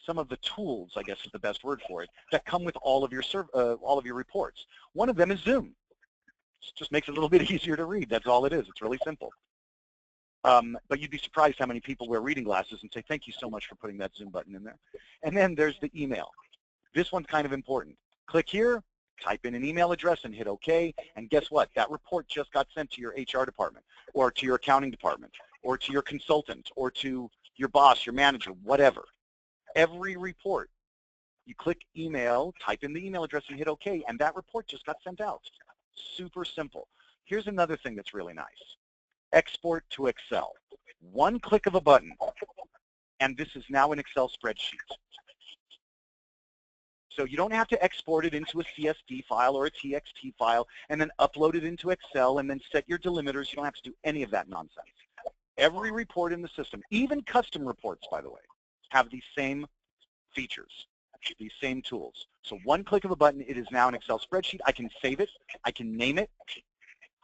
[SPEAKER 1] some of the tools, I guess is the best word for it, that come with all of your reports. One of them is Zoom. It just makes it a little bit easier to read. That's all it is. It's really simple. But you'd be surprised how many people wear reading glasses and say, thank you so much for putting that Zoom button in there. And then there's the email. This one's kind of important. Click here, type in an email address and hit OK, and guess what? That report just got sent to your HR department, or to your accounting department, or to your consultant, or to your boss, your manager, whatever. Every report, you click email, type in the email address and hit OK, and that report just got sent out. Super simple. Here's another thing that's really nice. Export to Excel. One click of a button, and this is now an Excel spreadsheet. So you don't have to export it into a CSV file or a TXT file and then upload it into Excel and then set your delimiters. You don't have to do any of that nonsense. Every report in the system, even custom reports, by the way, have these same features, these same tools. So one click of a button, it is now an Excel spreadsheet. I can save it. I can name it.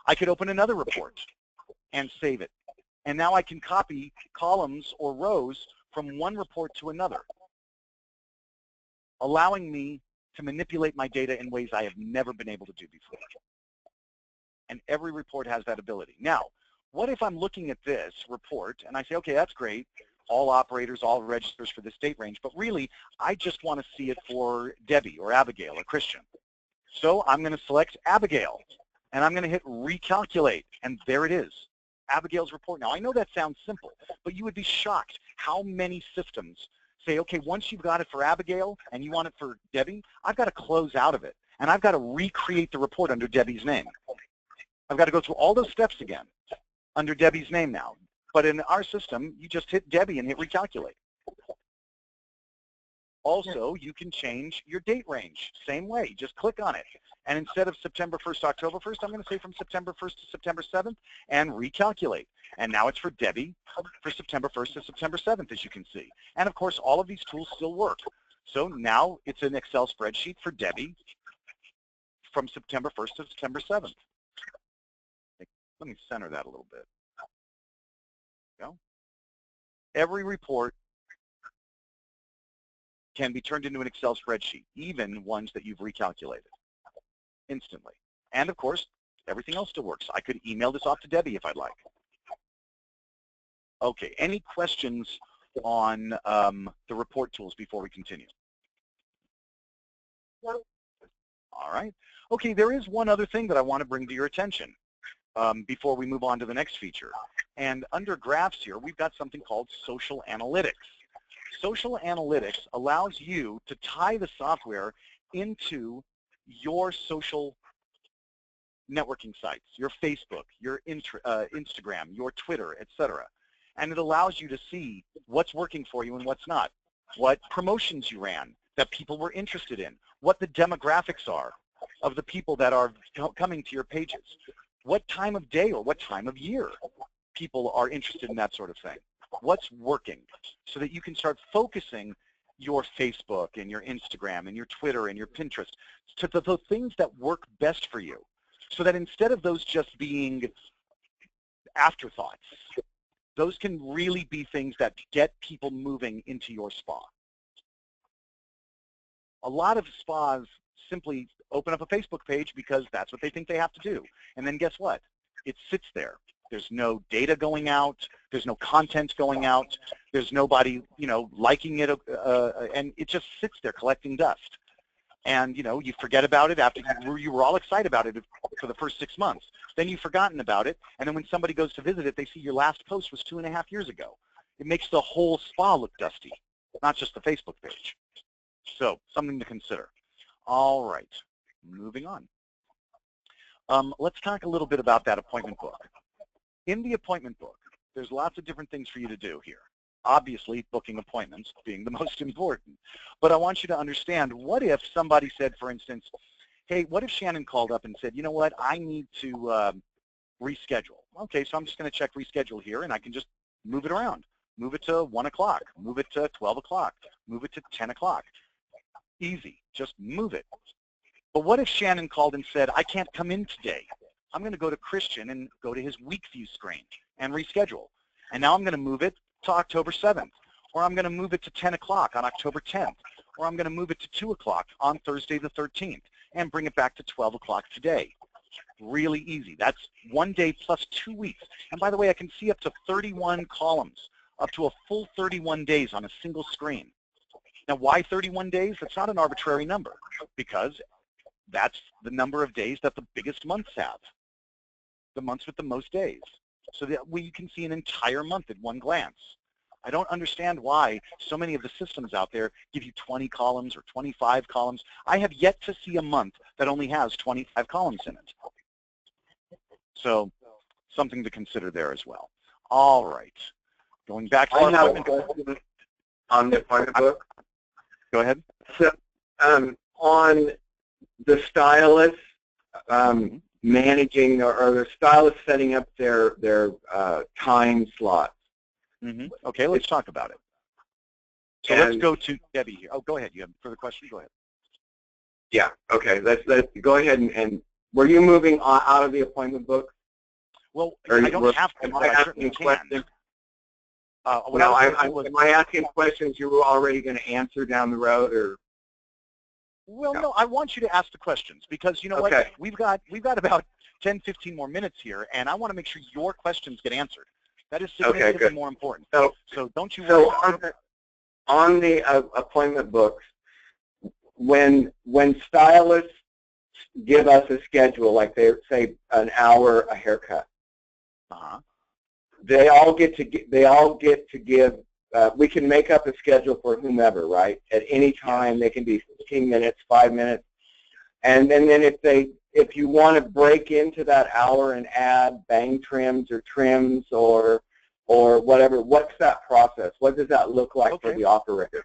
[SPEAKER 1] I could open another report and save it. And now I can copy columns or rows from one report to another, allowing me to manipulate my data in ways I have never been able to do before. And every report has that ability. Now, what if I'm looking at this report and I say, okay, that's great, all operators, all registers for this date range, but really, I just want to see it for Debbie or Abigail or Christian. So I'm going to select Abigail, and I'm going to hit recalculate, and there it is, Abigail's report. Now, I know that sounds simple, but you would be shocked how many systems say, okay, once you've got it for Abigail and you want it for Debbie, I've got to close out of it, and I've got to recreate the report under Debbie's name. I've got to go through all those steps again under Debbie's name now. But in our system, you just hit Debbie and hit recalculate. Also, you can change your date range. Same way, just click on it. And instead of September 1st, October 1st, I'm going to say from September 1st to September 7th and recalculate. And now it's for Debbie for September 1st to September 7th, as you can see. And of course, all of these tools still work. So now it's an Excel spreadsheet for Debbie from September 1st to September 7th. Let me center that a little bit. There we go. Every report can be turned into an Excel spreadsheet, even ones that you've recalculated instantly. And of course, everything else still works. I could email this off to Debbie if I'd like. Okay, any questions on the report tools before we continue?
[SPEAKER 2] No.
[SPEAKER 1] All right. Okay, there is one other thing that I want to bring to your attention before we move on to the next feature. And under graphs here, we've got something called social analytics. Social analytics allows you to tie the software into your social networking sites, your Facebook, your Instagram, your Twitter, etc. And it allows you to see what's working for you and what's not, what promotions you ran that people were interested in, what the demographics are of the people that are coming to your pages, what time of day or what time of year people are interested in that sort of thing, what's working, so that you can start focusing your Facebook and your Instagram and your Twitter and your Pinterest to the things that work best for you, so that instead of those just being afterthoughts, those can really be things that get people moving into your spa. A lot of spas simply open up a Facebook page because that's what they think they have to do. And then guess what? It sits there. There's no data going out. There's no content going out. There's nobody, liking it, and it just sits there collecting dust. And, you forget about it after you were all excited about it for the first 6 months. Then you've forgotten about it, and then when somebody goes to visit it, they see your last post was 2.5 years ago. It makes the whole spa look dusty, not just the Facebook page. So, something to consider. All right, moving on. Let's talk a little bit about that appointment book. In the appointment book, there's lots of different things for you to do here. Obviously, booking appointments being the most important. But I want you to understand, what if somebody said, for instance, hey, what if Shannon called up and said, you know what, I need to reschedule. Okay, so I'm just going to check reschedule here, and I can just move it around. Move it to 1 o'clock, move it to 12 o'clock, move it to 10 o'clock. Easy, just move it. But what if Shannon called and said, I can't come in today. I'm going to go to Christian and go to his week view screen and reschedule. And now I'm going to move it to October 7th, or I'm going to move it to 10 o'clock on October 10th, or I'm going to move it to 2 o'clock on Thursday the 13th, and bring it back to 12 o'clock today. Really easy. That's 1 day plus 2 weeks. And by the way, I can see up to 31 columns, up to a full 31 days on a single screen. Now, why 31 days? That's not an arbitrary number, because that's the number of days that the biggest months have, the months with the most days, so that we can see an entire month at one glance. I don't understand why so many of the systems out there give you 20 columns or 25 columns. I have yet to see a month that only has 25 columns in it. So something to consider there as well. All right. Going back to our appointment book.
[SPEAKER 3] On the appointment book.
[SPEAKER 1] Go ahead.
[SPEAKER 3] So on the stylist managing, or the stylist setting up their time slots.
[SPEAKER 1] Okay, let's talk about it. So let's go to Debbie here. Oh, go ahead. You have further questions? Go ahead.
[SPEAKER 3] Yeah. Okay. Let's go ahead and were you moving out of the appointment book?
[SPEAKER 1] Well, I don't have to, but I certainly can.
[SPEAKER 3] Am I asking questions you were already going to answer down the road, or?
[SPEAKER 1] Well, no, I want you to ask the questions, because you know what? We've got about 10, 15 more minutes here, and I want to make sure your questions get answered. That is significantly more important. So don't you worry about it.
[SPEAKER 3] On the appointment books, when stylists give us a schedule, like they say an hour a haircut, they all get to give. We can make up a schedule for whomever, right? At any time, they can be 15 minutes, 5 minutes, and then if you want to break into that hour and add bang trims or trims or whatever, what's that process? What does that look like for the operator?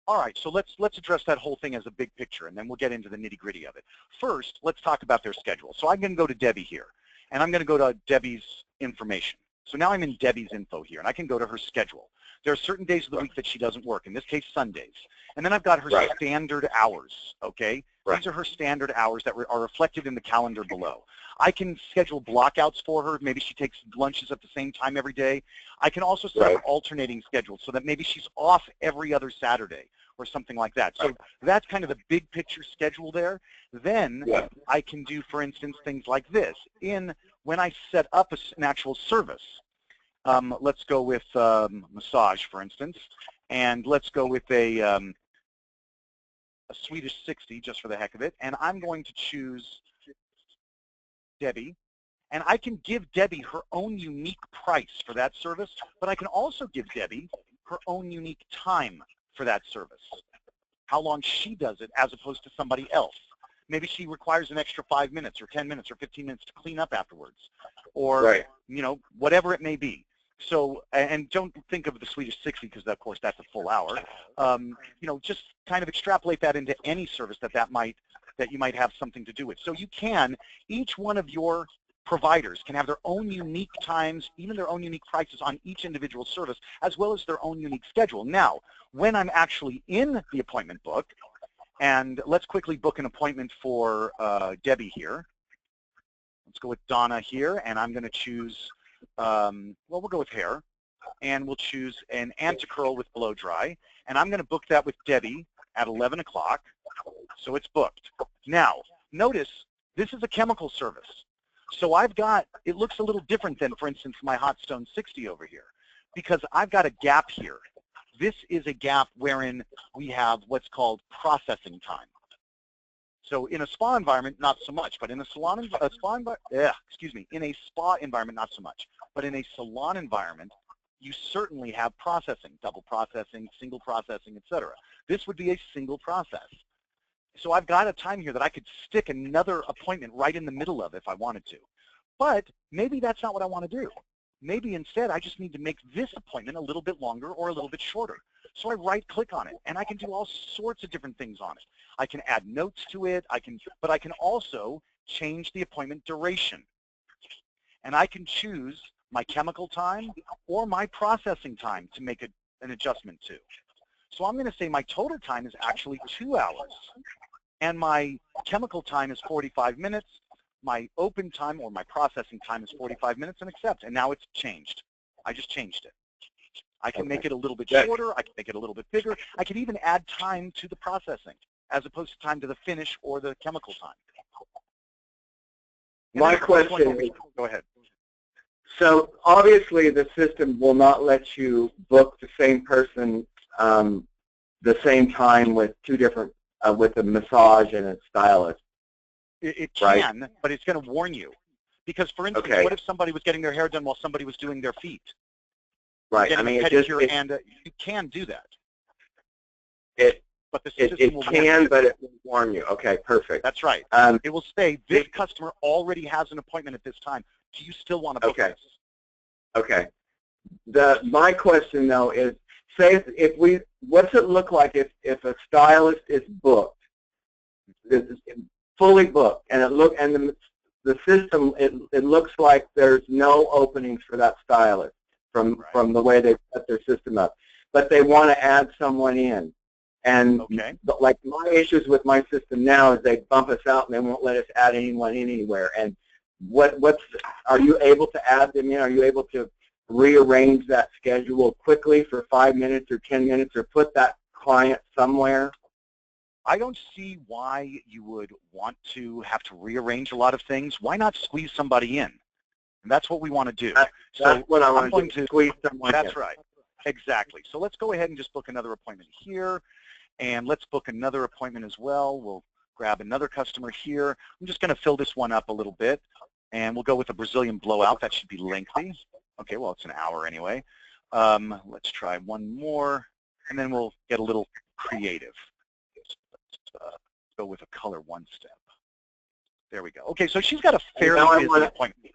[SPEAKER 1] All right, so let's address that whole thing as a big picture, and then we'll get into the nitty-gritty of it. First, let's talk about their schedule. So I'm going to go to Debbie here, and I'm going to go to Debbie's information. So now I'm in Debbie's info here, and I can go to her schedule. There are certain days of the week that she doesn't work, in this case Sundays. And then I've got her standard hours, okay? These are her standard hours that are reflected in the calendar below. I can schedule blockouts for her. Maybe she takes lunches at the same time every day. I can also set up alternating schedules so that maybe she's off every other Saturday or something like that. So that's kind of the big picture schedule there. Then I can do, for instance, things like this. When I set up an actual service, let's go with massage, for instance, and let's go with a a Swedish 60 just for the heck of it, and I'm going to choose Debbie. And I can give Debbie her own unique price for that service, but I can also give Debbie her own unique time for that service, how long she does it as opposed to somebody else. Maybe she requires an extra 5 minutes or 10 minutes or 15 minutes to clean up afterwards, or whatever it may be. So, and don't think of the Swedish 60 because, of course, that's a full hour. Just kind of extrapolate that into any service that you might have something to do with. So you can, each one of your providers can have their own unique times, even their own unique prices on each individual service, as well as their own unique schedule. Now, when I'm actually in the appointment book, and let's quickly book an appointment for Debbie here. Let's go with Donna here, and I'm going to choose, we'll go with hair, and we'll choose an anti-curl with blow dry, and I'm going to book that with Debbie at 11 o'clock, so it's booked. Now, notice this is a chemical service. So I've got, it looks a little different than, for instance, my Hot Stone 60 over here, because I've got a gap here. This is a gap wherein we have what's called processing time. So in a spa environment, not so much, but in a in a spa environment, not so much. But in a salon environment, you certainly have processing, double processing, single processing, etc. This would be a single process. So I've got a time here that I could stick another appointment right in the middle of if I wanted to. But maybe that's not what I want to do. Maybe instead I just need to make this appointment a little bit longer or a little bit shorter. So I right-click on it, and I can do all sorts of different things on it. I can add notes to it, but I can also change the appointment duration. And I can choose my chemical time or my processing time to make an adjustment to. So I'm going to say my total time is actually 2 hours, and my chemical time is 45 minutes. My open time or my processing time is 45 minutes, and accept. And now it's changed. I just changed it. I can make it a little bit shorter. I can make it a little bit bigger. I can even add time to the processing as opposed to time to the finish or the chemical time.
[SPEAKER 3] My question is,
[SPEAKER 1] go ahead.
[SPEAKER 3] So obviously the system will not let you book the same person the same time with two different, with a massage and a stylist.
[SPEAKER 1] It can, but it's going to warn you. Because, for instance, what if somebody was getting their hair done while somebody was doing their feet?
[SPEAKER 3] Right. I mean,
[SPEAKER 1] you can do that. But the system will
[SPEAKER 3] can, but it will warn you. Okay, perfect.
[SPEAKER 1] That's right. It will say, this customer already has an appointment at this time. Do you still want to book this?
[SPEAKER 3] Okay. My question, though, is, say what's it look like if a stylist is booked, fully booked, and the system, it looks like there's no openings for that stylist from the way they set their system up, but they want to add someone in. And like my issues with my system now is they bump us out and they won't let us add anyone in anywhere. And are you able to add them in? Are you able to rearrange that schedule quickly for 5 minutes or 10 minutes, or put that client somewhere?
[SPEAKER 1] I don't see why you would want to have to rearrange a lot of things. Why not squeeze somebody in? And that's what we want to do.
[SPEAKER 3] That's what I want to squeeze someone in.
[SPEAKER 1] That's right. Exactly. So let's go ahead and just book another appointment here. And let's book another appointment as well. We'll grab another customer here. I'm just going to fill this one up a little bit. And we'll go with a Brazilian blowout. That should be lengthy. Okay, well, it's an hour anyway. Let's try one more. And then we'll get a little creative. Let's go with a color one step. There we go. Okay, so she's got a fairly busy appointment.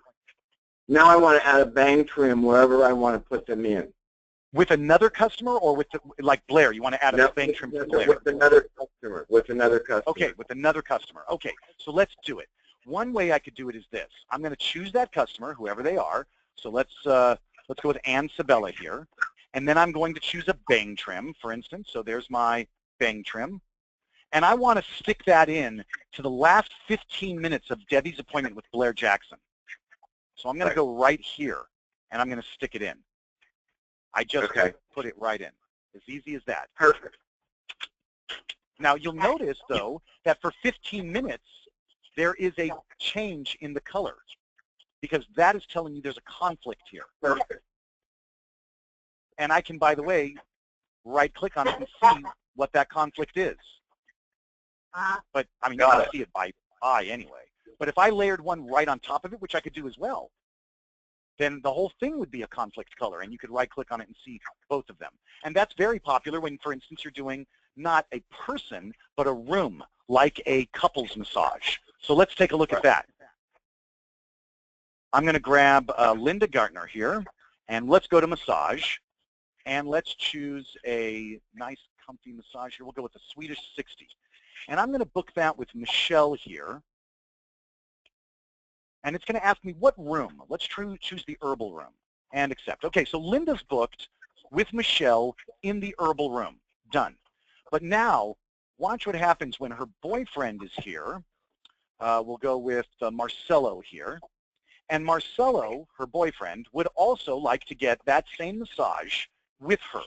[SPEAKER 3] Now I want to add a bang trim wherever I want to put them in.
[SPEAKER 1] With another customer, or with like Blair? You want to add a bang trim to Blair?
[SPEAKER 3] With another customer. With another customer.
[SPEAKER 1] Okay, with another customer. Okay, so let's do it. One way I could do it is this. I'm going to choose that customer, whoever they are. So let's go with Ann Sabella here, and then I'm going to choose a bang trim, for instance. So there's my bang trim, and I want to stick that in to the last 15 minutes of Debbie's appointment with Blair Jackson. So I'm going to go right here, and I'm going to stick it in. I just put it right in. As easy as that.
[SPEAKER 3] Perfect.
[SPEAKER 1] Now you'll notice, though, that for 15 minutes, there is a change in the color, because that is telling you there's a conflict here.
[SPEAKER 3] Perfect.
[SPEAKER 1] And I can, by the way, right-click on it and see what that conflict is. But I mean, you can see it by eye anyway. But if I layered one right on top of it, which I could do as well, then the whole thing would be a conflict color, and you could right-click on it and see both of them. And that's very popular when, for instance, you're doing not a person, but a room, like a couples massage. So let's take a look at that. I'm going to grab Linda Gartner here, and let's go to massage, and let's choose a nice, comfy massage here. We'll go with the Swedish 60. And I'm going to book that with Michelle here. And it's going to ask me what room. Let's choose the herbal room and accept. Okay, so Linda's booked with Michelle in the herbal room. Done. But now, watch what happens when her boyfriend is here. We'll go with Marcelo here. And Marcelo, her boyfriend, would also like to get that same massage with her.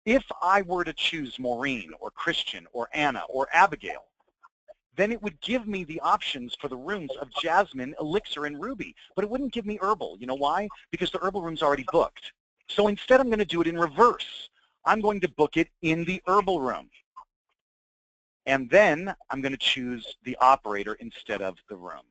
[SPEAKER 1] If I were to choose Maureen or Christian or Anna or Abigail, then it would give me the options for the rooms of Jasmine, Elixir, and Ruby. But it wouldn't give me herbal. You know why? Because the herbal room's already booked. So instead, I'm going to do it in reverse. I'm going to book it in the herbal room. And then I'm going to choose the operator instead of the room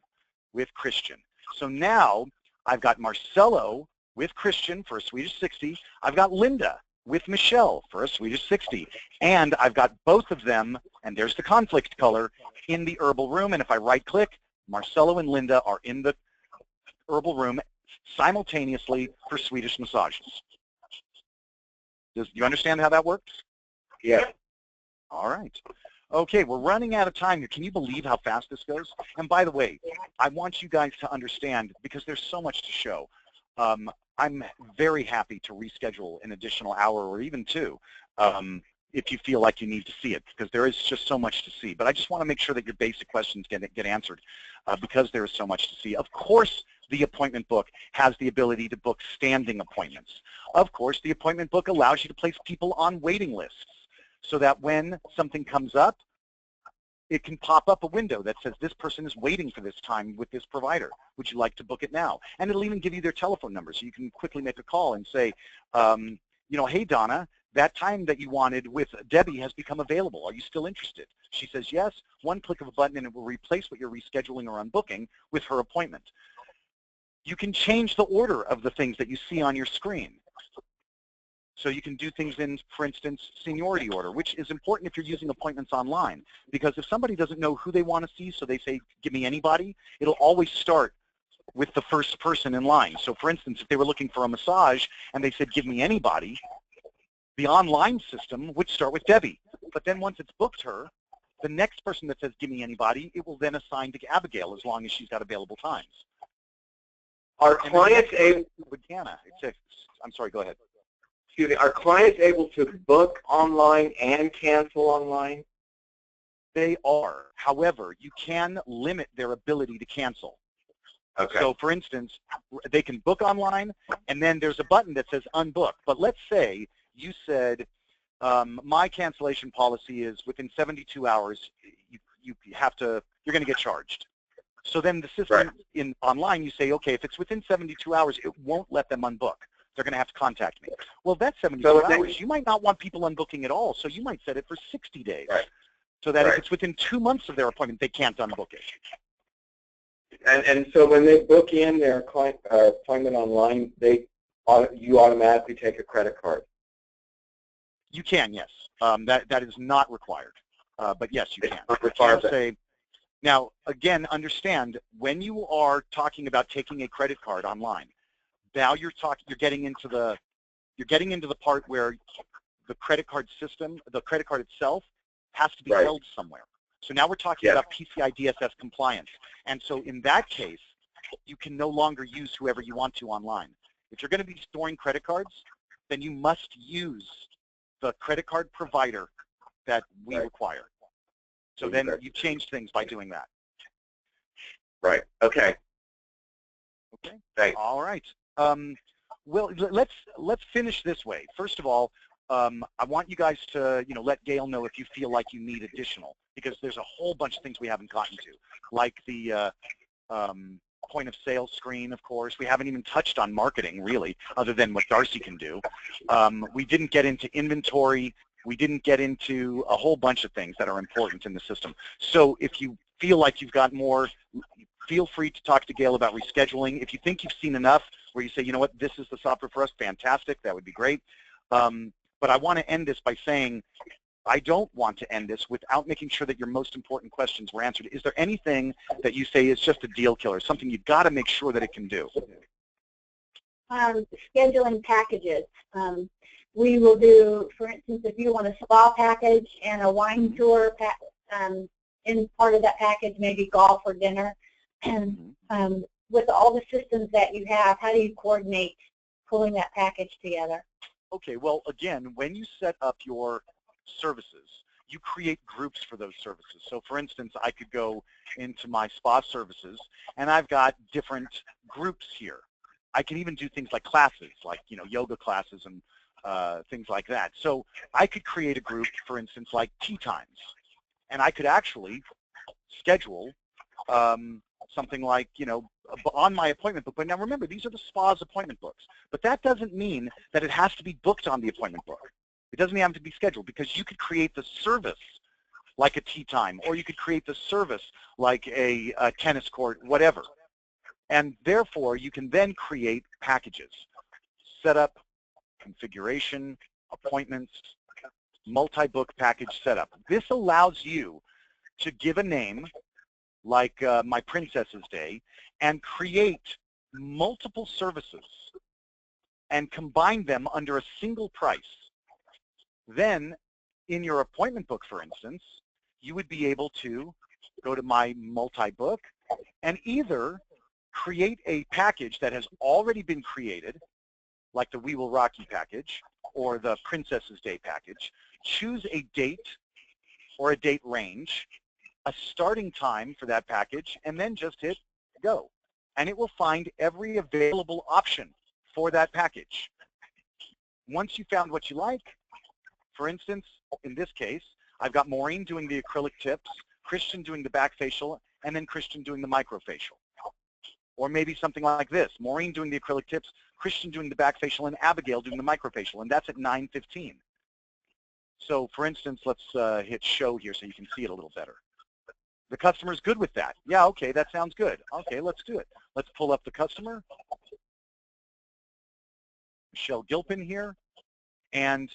[SPEAKER 1] with Christian. So now I've got Marcelo with Christian for a Swedish 60. I've got Linda with Michelle for a Swedish 60. And I've got both of them, and there's the conflict color, in the herbal room. And if I right-click, Marcelo and Linda are in the herbal room simultaneously for Swedish massages. Do you understand how that works?
[SPEAKER 3] Yeah.
[SPEAKER 1] All right. Okay, we're running out of time here. Can you believe how fast this goes? And by the way, I want you guys to understand, because there's so much to show, I'm very happy to reschedule an additional hour or even two if you feel like you need to see it, because there is just so much to see. But I just want to make sure that your basic questions get answered because there is so much to see. Of course, the appointment book has the ability to book standing appointments. Of course, the appointment book allows you to place people on waiting lists so that when something comes up, it can pop up a window that says this person is waiting for this time with this provider. Would you like to book it now? And it'll even give you their telephone number so you can quickly make a call and say, you know, hey, Donna, that time that you wanted with Debbie has become available. Are you still interested? She says yes. One click of a button and it will replace what you're rescheduling or unbooking with her appointment. You can change the order of the things that you see on your screen. So you can do things in, for instance, seniority order, which is important if you're using appointments online. Because if somebody doesn't know who they want to see, so they say, give me anybody, it'll always start with the first person in line. So for instance, if they were looking for a massage and they said, give me anybody, the online system would start with Debbie. But then once it's booked her, the next person that says, give me anybody, it will then assign to Abigail as long as she's got available times.
[SPEAKER 3] Are clients able?
[SPEAKER 1] I'm sorry, go ahead.
[SPEAKER 3] Excuse me, are clients able to book online and cancel online?
[SPEAKER 1] They are. However, you can limit their ability to cancel.
[SPEAKER 3] Okay.
[SPEAKER 1] So for instance, they can book online, and then there's a button that says unbook. But let's say you said, my cancellation policy is within 72 hours, you're going to get charged. So then the system online, you say, okay, if it's within 72 hours, it won't let them unbook. They're going to have to contact me. Well, that's 72 hours. You might not want people unbooking at all, so you might set it for 60 days.
[SPEAKER 3] Right.
[SPEAKER 1] So that if it's within 2 months of their appointment, they can't unbook it.
[SPEAKER 3] And so when they book in their client appointment online, you automatically take a credit card?
[SPEAKER 1] You can, yes. That is not required. But yes, you can. Now, again, understand, when you are talking about taking a credit card online, now you're getting into the part where the credit card system, the credit card itself, has to be held somewhere. So now we're talking about PCI DSS compliance. And so in that case, you can no longer use whoever you want to online. If you're going to be storing credit cards, then you must use the credit card provider that we require. So then you change things by doing that.
[SPEAKER 3] Right. Okay.
[SPEAKER 1] Okay.
[SPEAKER 3] Thanks.
[SPEAKER 1] All right. Well, let's finish this way. First of all, I want you guys to let Gaelle know if you feel like you need additional, because there's a whole bunch of things we haven't gotten to, like the point of sale screen. Of course, we haven't even touched on marketing really, other than what Darcy can do. We didn't get into inventory We didn't get into a whole bunch of things that are important in the system. So if you feel like you've got more, feel free to talk to Gaelle about rescheduling. If you think you've seen enough where you say, you know what, this is the software for us, fantastic, that would be great. But I want to end this by saying, I don't want to end this without making sure that your most important questions were answered. Is there anything that you say is just a deal killer, something you've got to make sure that it can do?
[SPEAKER 2] Scheduling packages. We will do, for instance, if you want a spa package and a wine tour in part of that package, maybe golf or dinner. And with all the systems that you have, how do you coordinate pulling that package together?
[SPEAKER 1] Okay, well, again, when you set up your services, you create groups for those services. So for instance, I could go into my spa services and I've got different groups here. I can even do things like classes, like, you know, yoga classes and things like that. So I could create a group, for instance, like tea times, and I could actually schedule something like, you know, on my appointment book. But now remember, these are the spa's appointment books. But that doesn't mean that it has to be booked on the appointment book. It doesn't have to be scheduled, because you could create the service like a tea time, or you could create the service like a tennis court, whatever. And therefore, you can then create packages: setup, configuration, appointments, multi-book package setup. This allows you to give a name, like My Princess's Day, and create multiple services and combine them under a single price. Then, in your appointment book, for instance, you would be able to go to My Multi-Book and either create a package that has already been created, like the We Will Rock You package or the Princess's Day package, choose a date or a date range, a starting time for that package, and then just hit go. And it will find every available option for that package. Once you found what you like, for instance, in this case, I've got Maureen doing the acrylic tips, Christian doing the back facial, and then Christian doing the microfacial. Or maybe something like this: Maureen doing the acrylic tips, Christian doing the back facial, and Abigail doing the microfacial, and that's at 9:15. So for instance, let's hit show here so you can see it a little better. The customer's good with that. Yeah, okay, that sounds good. Okay, let's do it. Let's pull up the customer. Michelle Gilpin here, and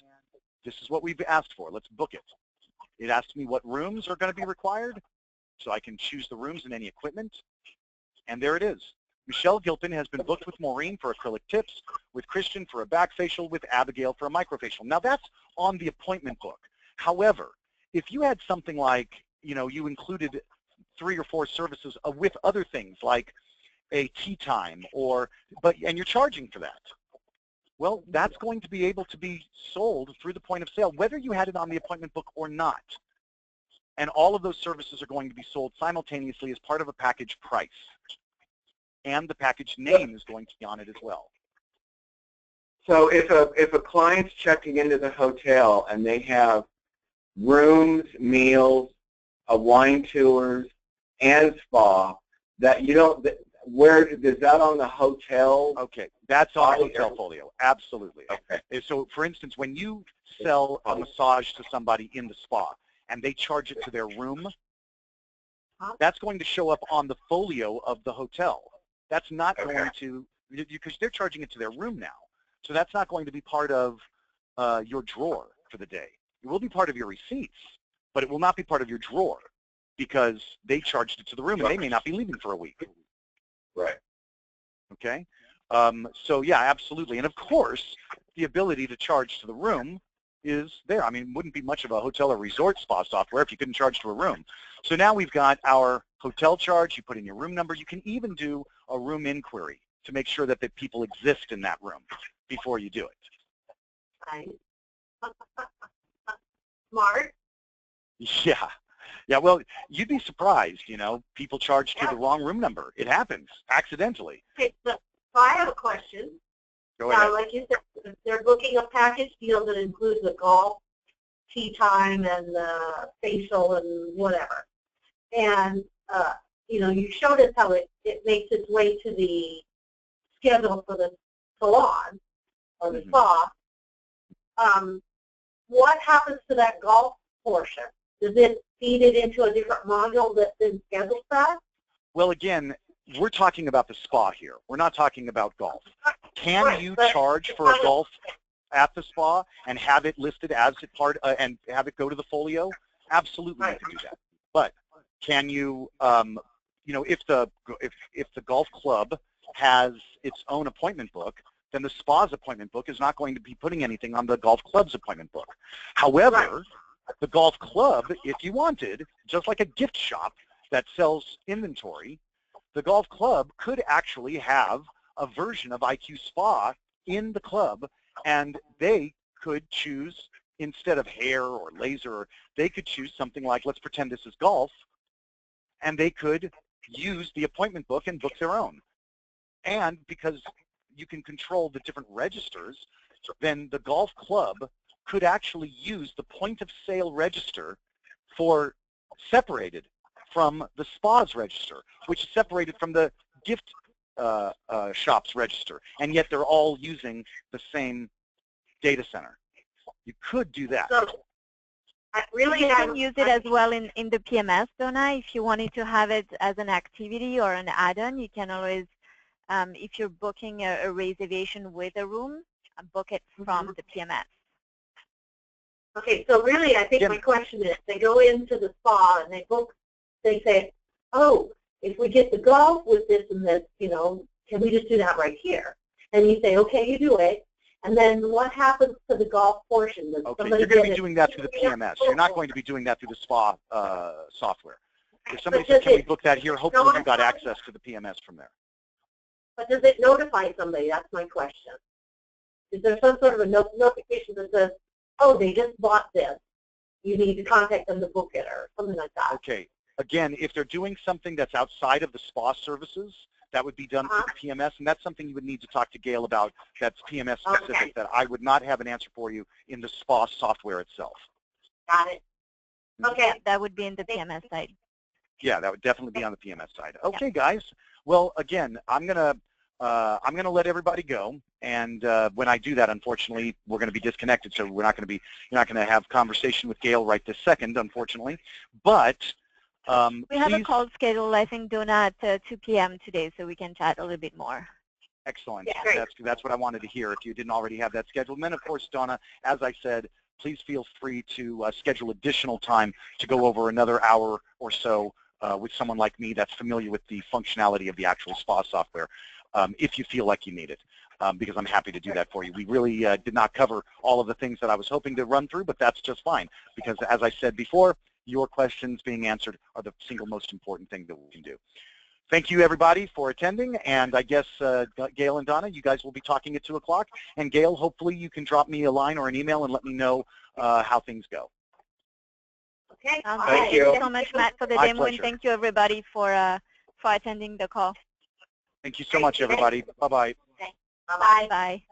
[SPEAKER 1] this is what we've asked for. Let's book it. It asks me what rooms are going to be required, so I can choose the rooms and any equipment. And there it is. Michelle Gilpin has been booked with Maureen for acrylic tips, with Christian for a back facial, with Abigail for a microfacial. Now that's on the appointment book. However, if you had something like, you know, you included 3 or 4 services with other things like a tea time, and you're charging for that, well, that's going to be able to be sold through the point of sale, whether you had it on the appointment book or not. And all of those services are going to be sold simultaneously as part of a package price. And the package name is going to be on it as well.
[SPEAKER 3] So if a client's checking into the hotel and they have rooms, meals, wine tours, and spa, that you don't, where is that on the hotel?
[SPEAKER 1] Okay, that's on the hotel folio. Absolutely. Okay. So for instance, when you sell a massage to somebody in the spa and they charge it to their room, that's going to show up on the folio of the hotel. That's not going to, because they're charging it to their room now. So that's not going to be part of your drawer for the day. It will be part of your receipts, but it will not be part of your drawer because they charged it to the room and they may not be leaving for a week.
[SPEAKER 3] Right.
[SPEAKER 1] Okay? So yeah, absolutely. And of course, the ability to charge to the room is there. I mean, it wouldn't be much of a hotel or resort spa software if you couldn't charge to a room. So now we've got our hotel charge. You put in your room number. You can even do a room inquiry to make sure that the people exist in that room before you do it.
[SPEAKER 2] Right. Smart.
[SPEAKER 1] Yeah. Yeah, well, you'd be surprised, you know, people charge to the wrong room number. It happens accidentally.
[SPEAKER 2] Okay, so I have a question.
[SPEAKER 1] Go ahead.
[SPEAKER 2] Like you said, if they're booking a package deal that includes the golf, tea time, and the facial and whatever. And, you know, you showed us how it makes its way to the schedule for the salon or the spa. what happens to that golf portion? Does it feed it into a different module that's been scheduled for us?
[SPEAKER 1] Well, again, we're talking about the spa here. We're not talking about golf. Can
[SPEAKER 2] Right,
[SPEAKER 1] you
[SPEAKER 2] but-
[SPEAKER 1] charge for a golf at the spa and have it listed as a part and have it go to the folio? Absolutely,
[SPEAKER 2] Right.
[SPEAKER 1] you can do that. But can you, you know, if the golf club has its own appointment book, then the spa's appointment book is not going to be putting anything on the golf club's appointment book. However,
[SPEAKER 2] Right.
[SPEAKER 1] the golf club, if you wanted, just like a gift shop that sells inventory, the golf club could actually have a version of IQSpa in the club, and they could choose, instead of hair or laser, they could choose something like, let's pretend this is golf, and they could use the appointment book and book their own. And because you can control the different registers, then the golf club could actually use the point of sale register for separated from the spa's register, which is separated from the gift shop's register, and yet they're all using the same data center. You could do that.
[SPEAKER 2] So, I really
[SPEAKER 4] You
[SPEAKER 2] have,
[SPEAKER 4] can use it as well in the PMS, Donna. If you wanted to have it as an activity or an add-on, you can always, if you're booking a reservation with a room, book it from the PMS.
[SPEAKER 2] okay, so really I think
[SPEAKER 1] Yeah.
[SPEAKER 2] my question is, they go into the spa and they book, they say, oh, if we get the golf with this and this, you know, can we just do that right here? And you say, okay, you do it. And then what happens to the golf portion? Does
[SPEAKER 1] Okay,
[SPEAKER 2] somebody
[SPEAKER 1] you're going to
[SPEAKER 2] get
[SPEAKER 1] be
[SPEAKER 2] it?
[SPEAKER 1] doing that through the PMS. You're not going to be doing that through the spa software. If somebody
[SPEAKER 2] But
[SPEAKER 1] said,
[SPEAKER 2] does
[SPEAKER 1] can we
[SPEAKER 2] it
[SPEAKER 1] book that here, hopefully you got access to the PMS from there.
[SPEAKER 2] But does it notify somebody? That's my question. Is there some sort of a notification that says, oh, they just bought this. You need to contact them to book it or something like that?
[SPEAKER 1] Okay, again, if they're doing something that's outside of the spa services, that would be done through the PMS, and that's something you would need to talk to Gaelle about. That's PMS specific,
[SPEAKER 2] Okay.
[SPEAKER 1] that I would not have an answer for you in the spa software itself.
[SPEAKER 2] Got it. Okay.
[SPEAKER 4] That would be in the PMS side.
[SPEAKER 1] Yeah, that would definitely be on the PMS side. Okay, guys. Well, again, I'm gonna let everybody go, and when I do that, unfortunately, we're going to be disconnected. So you're not going to have conversation with Gaelle right this second, unfortunately. But
[SPEAKER 4] We have a
[SPEAKER 1] please,
[SPEAKER 4] call scheduled, I think, Donna, at 2 p.m. today, so we can chat a little bit more.
[SPEAKER 1] excellent.
[SPEAKER 2] Yeah, great.
[SPEAKER 1] That's what I wanted to hear. If you didn't already have that scheduled, and then of course, Donna, as I said, please feel free to schedule additional time to go over another hour or so with someone like me that's familiar with the functionality of the actual spa software, if you feel like you need it, because I'm happy to do that for you. We really did not cover all of the things that I was hoping to run through, but that's just fine, because as I said before, your questions being answered are the single most important thing that we can do. Thank you, everybody, for attending, and I guess Gaelle and Donna, you guys will be talking at 2 o'clock, and Gaelle, hopefully you can drop me a line or an email and let me know how things go.
[SPEAKER 2] Okay.
[SPEAKER 4] Thank
[SPEAKER 3] Thank
[SPEAKER 4] you
[SPEAKER 3] you.
[SPEAKER 4] so much, Matt, for the
[SPEAKER 1] My
[SPEAKER 4] demo, and
[SPEAKER 1] pleasure.
[SPEAKER 4] thank you, everybody, for attending the call.
[SPEAKER 1] Thank you so much, everybody. Bye-bye.
[SPEAKER 2] Bye-bye.
[SPEAKER 4] Bye.